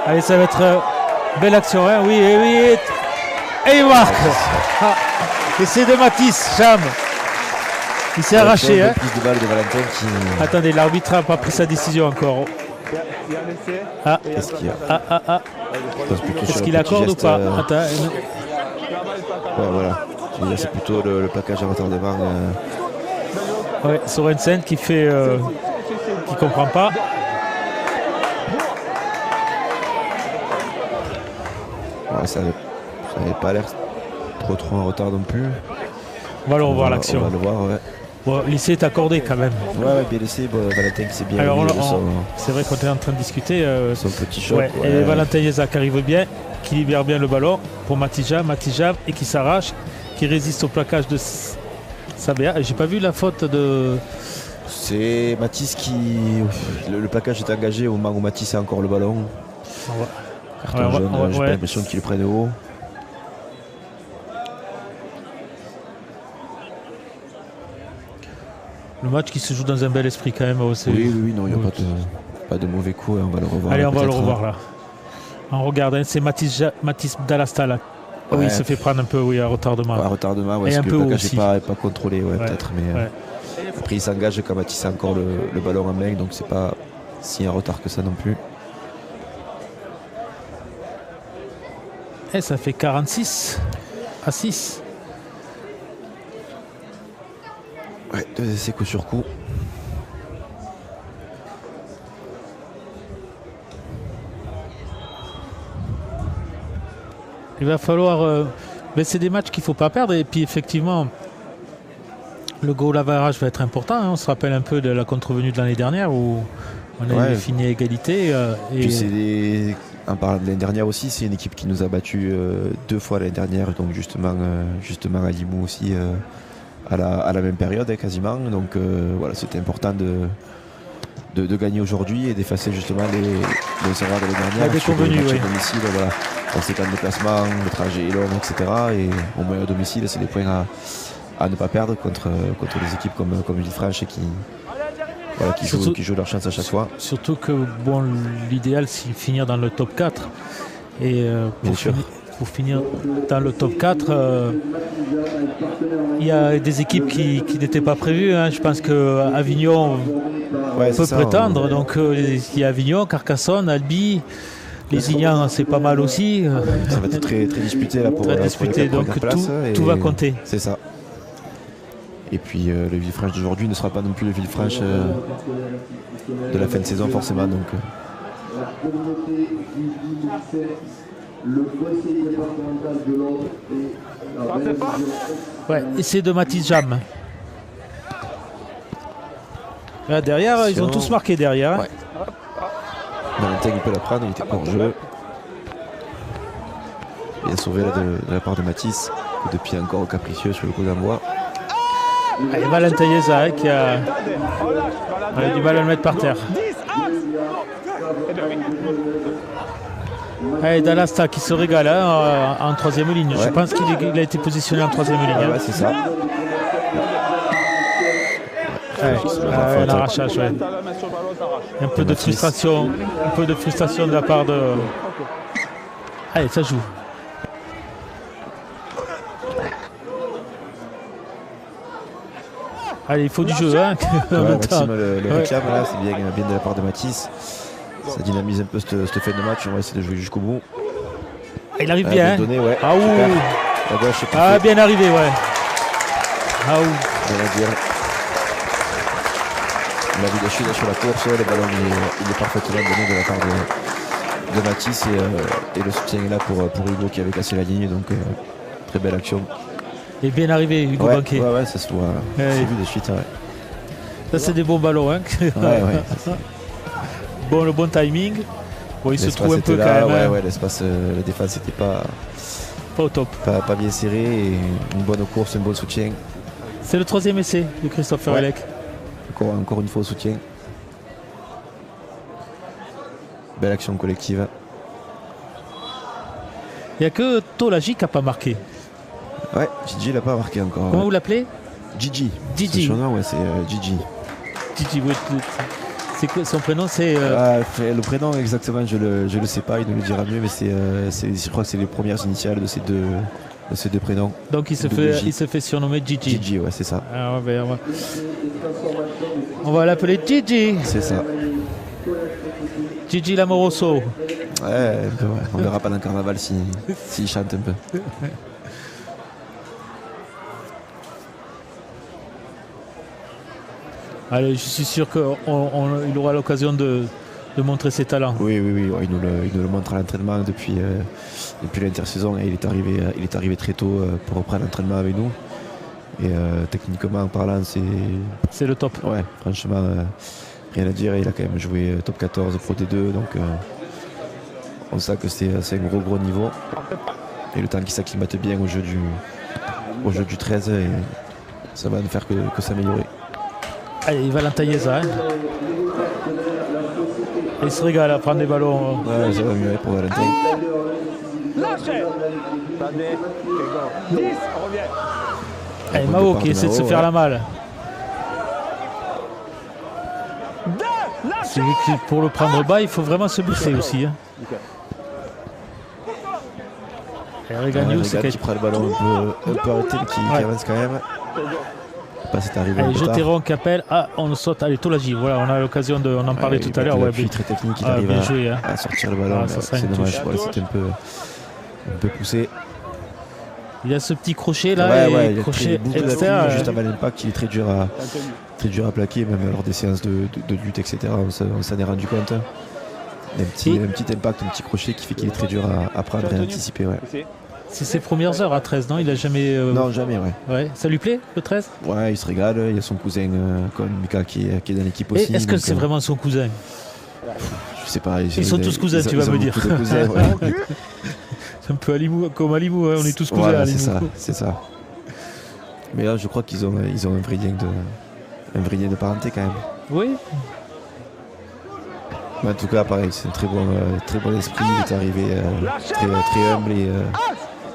Allez, ça va être belle action, hein? Oui. Et il marque. Et c'est de Mathis, Cham. Il s'est arraché. Hein. Plus de balles de Valentin qui... Attendez, l'arbitre n'a pas pris sa décision encore. Qu'est-ce qu'il y a? Est-ce qu'il accorde ou pas? Attends. Voilà. C'est plutôt le plaquage à retardement. Sorensen qui fait... qui comprend pas. Ça n'avait pas l'air trop en retard non plus. On va le revoir l'action. On va le voir, ouais. Bon, l'essai est accordé quand même. Ouais, bien laissé. Bon, Valentin qui s'est bien Alors, remis de c'est vrai qu'on est en train de discuter. son petit shot. Ouais, Ouais. Et Valentin Yeza qui arrive bien, qui libère bien le ballon pour Matijam et qui s'arrache, qui résiste au plaquage de Sabea. J'ai pas vu la faute de. C'est Mathis qui. Le plaquage est engagé au moment où Mathis a encore le ballon. Carton jaune, j'ai pas l'impression qu'il le prenne haut. Le match qui se joue dans un bel esprit quand même. Oui, non, il n'y a pas de mauvais coup. On va le revoir. Allez, on va le revoir là. On regarde, c'est Mathis Dalasta là. Ouais. Oui, il se fait prendre un peu à retardement. À retardement, ouais, et parce un que peu le plaquage aussi. n'est pas contrôlé, peut-être. Mais après, il s'engage quand Mathis a encore le ballon en main, donc c'est pas si un retard que ça non plus. Et ça fait 46 à 6. Ouais, 2 essais coup sur coup. Il va falloir. C'est des matchs qu'il ne faut pas perdre. Et puis effectivement, le goal average va être important. On se rappelle un peu de la contrevenue de l'année dernière où on a fini à égalité. Puis en parlant de l'année dernière aussi, c'est une équipe qui nous a battus 2 fois l'année dernière, donc justement à Limoux aussi à la même période quasiment. Donc voilà, c'était important de gagner aujourd'hui et d'effacer justement les erreurs de l'année dernière. La déconvenue, sur les matchs à domicile, voilà. On sait qu'en déplacement, le trajet est long, etc. Et au moins à domicile, c'est des points à ne pas perdre contre des équipes comme Villefranche qui jouent leur chance à chaque fois. Surtout que l'idéal c'est finir dans le top 4. Et pour finir dans le top 4, il y a des équipes qui n'étaient pas prévues. Je pense qu'Avignon peut prétendre. Donc il y a Avignon, Carcassonne, Albi. Lézignan, c'est pas mal aussi. Ça va être très, très disputé là pour les donc tout va compter. C'est ça. Et puis le Villefranche d'aujourd'hui ne sera pas non plus le Villefranche de la fin de saison forcément. Donc, La communauté du 2007, le conseil départemental de l'Aude et la révision. Ouais, et c'est de Matijam. Là derrière, ils ont tous marqué derrière. Ouais. Valentin il peut la prendre, il était hors jeu. Bien sauvé là de la part de Mathis. Coup de pied encore capricieux sur le coup d'envoi. Et Valentin Yeza qui a du mal à le mettre par terre. Et Dalasta qui se régale en troisième ligne. Je pense qu'il a été positionné en troisième ligne. Ouais, c'est ça. Un arrachage, ouais. Un peu de frustration de la part de. Allez, ça joue. Allez, il faut du jeu, hein. Maxime le réclame là, c'est bien de la part de Mathis. Ça dynamise un peu cette fin de match. On va essayer de jouer jusqu'au bout. Il arrive bien. Donner, ouais. Ah ouh. Bien arrivé, ouais. Ah ouh. On va dire. Il a vu lâcher là sur la course, le ballon il est parfaitement donné de la part de Mathis et le soutien est là pour Hugo qui avait cassé la ligne, donc très belle action. Et bien arrivé Hugo Banquet. Ouais, ça se voit. C'est vu de suite. Ouais. Ça c'est des bons ballons. Hein. Le bon timing. Bon, il se trouve un peu là, quand même. Ouais, l'espace, la défense n'était pas au top. Pas bien serré et une bonne course, un bon soutien. C'est le troisième essai de Christophe Ferelec. Encore une fois au soutien. Belle action collective. Il n'y a que Tolaji qui n'a pas marqué. Ouais, Gigi l'a pas marqué encore. Comment vous l'appelez? Gigi. Gigi. Son surnom, c'est Gigi. Gigi, oui. C'est quoi son prénom? C'est le prénom exactement, je le sais pas, il nous le dira mieux, mais je crois que c'est les premières initiales de ces deux prénoms. Donc il se fait surnommer Gigi. Gigi, ouais, c'est ça. Alors, on va l'appeler Gigi. C'est ça. Gigi Lamoroso. Ouais, on verra pas dans le carnaval s'il chante un peu. Allez, je suis sûr qu'il aura l'occasion de de montrer ses talents. Oui, ouais, il nous le montre à l'entraînement depuis l'intersaison. Et il est arrivé très tôt pour reprendre l'entraînement avec nous. Et techniquement parlant, c'est le top. Ouais, franchement, rien à dire. Il a quand même joué top 14 Pro D2, donc on sent que c'est un gros niveau. Et le temps qu'il s'acclimate bien au jeu du 13, et ça va ne faire que s'améliorer. Allez, Valentin Yeza. Il se régale à prendre des ballons. Ouais, ça va mieux pour Valentin. Lâchez. Attendez. 10, on revient. Allez, Mao qui essaie de se faire la malle. C'est vrai que pour le prendre bas, il faut vraiment se blesser aussi. Hein. Et Reganius, c'est qui prend le ballon un peu arrêté, mais qui avance quand même. C'est arrivé. Allez, Joteron qui appelle. Ah, on saute. Allez, Tolaji. Voilà, on a l'occasion de. On en parlait tout à l'heure. Ouais, très technique, il arrive à sortir le ballon. C'est dommage. Voilà, c'était un peu poussé. Il y a ce petit crochet là, ouais, crochet externe. Juste avant l'impact, il est très dur à plaquer, même lors des séances de lutte, etc. On s'en est rendu compte. Un petit impact, un petit crochet qui fait qu'il est très dur à prendre et à anticiper. Ouais. C'est ses premières heures à 13, non? Il a jamais. Non, jamais, ouais. Ça lui plaît, le 13? Ouais, il se régale. Il y a son cousin, Mika, qui est dans l'équipe aussi. Est-ce que c'est vraiment son cousin? Je sais pas. Ils sont tous cousins, tu vas me dire. Cousins, ouais. C'est un peu comme Alimou, hein, on est tous cousins. Voilà, c'est ça. Mais là, je crois qu'ils ont un vrai lien de parenté quand même. Oui. Mais en tout cas, pareil, c'est un très bon esprit. Il est arrivé très humble et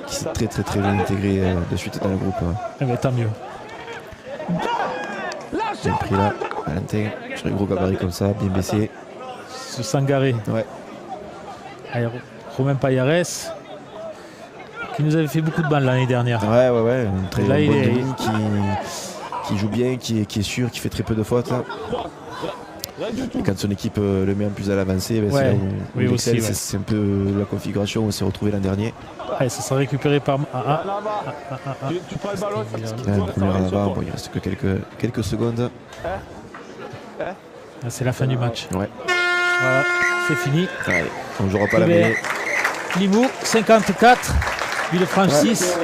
qui s'est très bien intégré de suite dans le groupe. Eh bien, tant mieux. Bien pris là, Valentin, sur les gros gabarits comme ça, bien baissé. Se s'engarer. Ouais. Allez, Romain Payares, qui nous avait fait beaucoup de balles l'année dernière. Ouais. Un très bon demi qui joue bien, qui est sûr, qui fait très peu de fautes. Et quand son équipe le met en plus à l'avancée, c'est un peu la configuration où on s'est retrouvé l'an dernier. Allez, ça sera récupéré par. Tu prends le ballon. Il a un premier en avant, il reste que quelques secondes. C'est la fin du match. Ouais. Voilà, c'est fini. Allez, on ne jouera pas la mêlée. Limoux 54, Villefranche 6.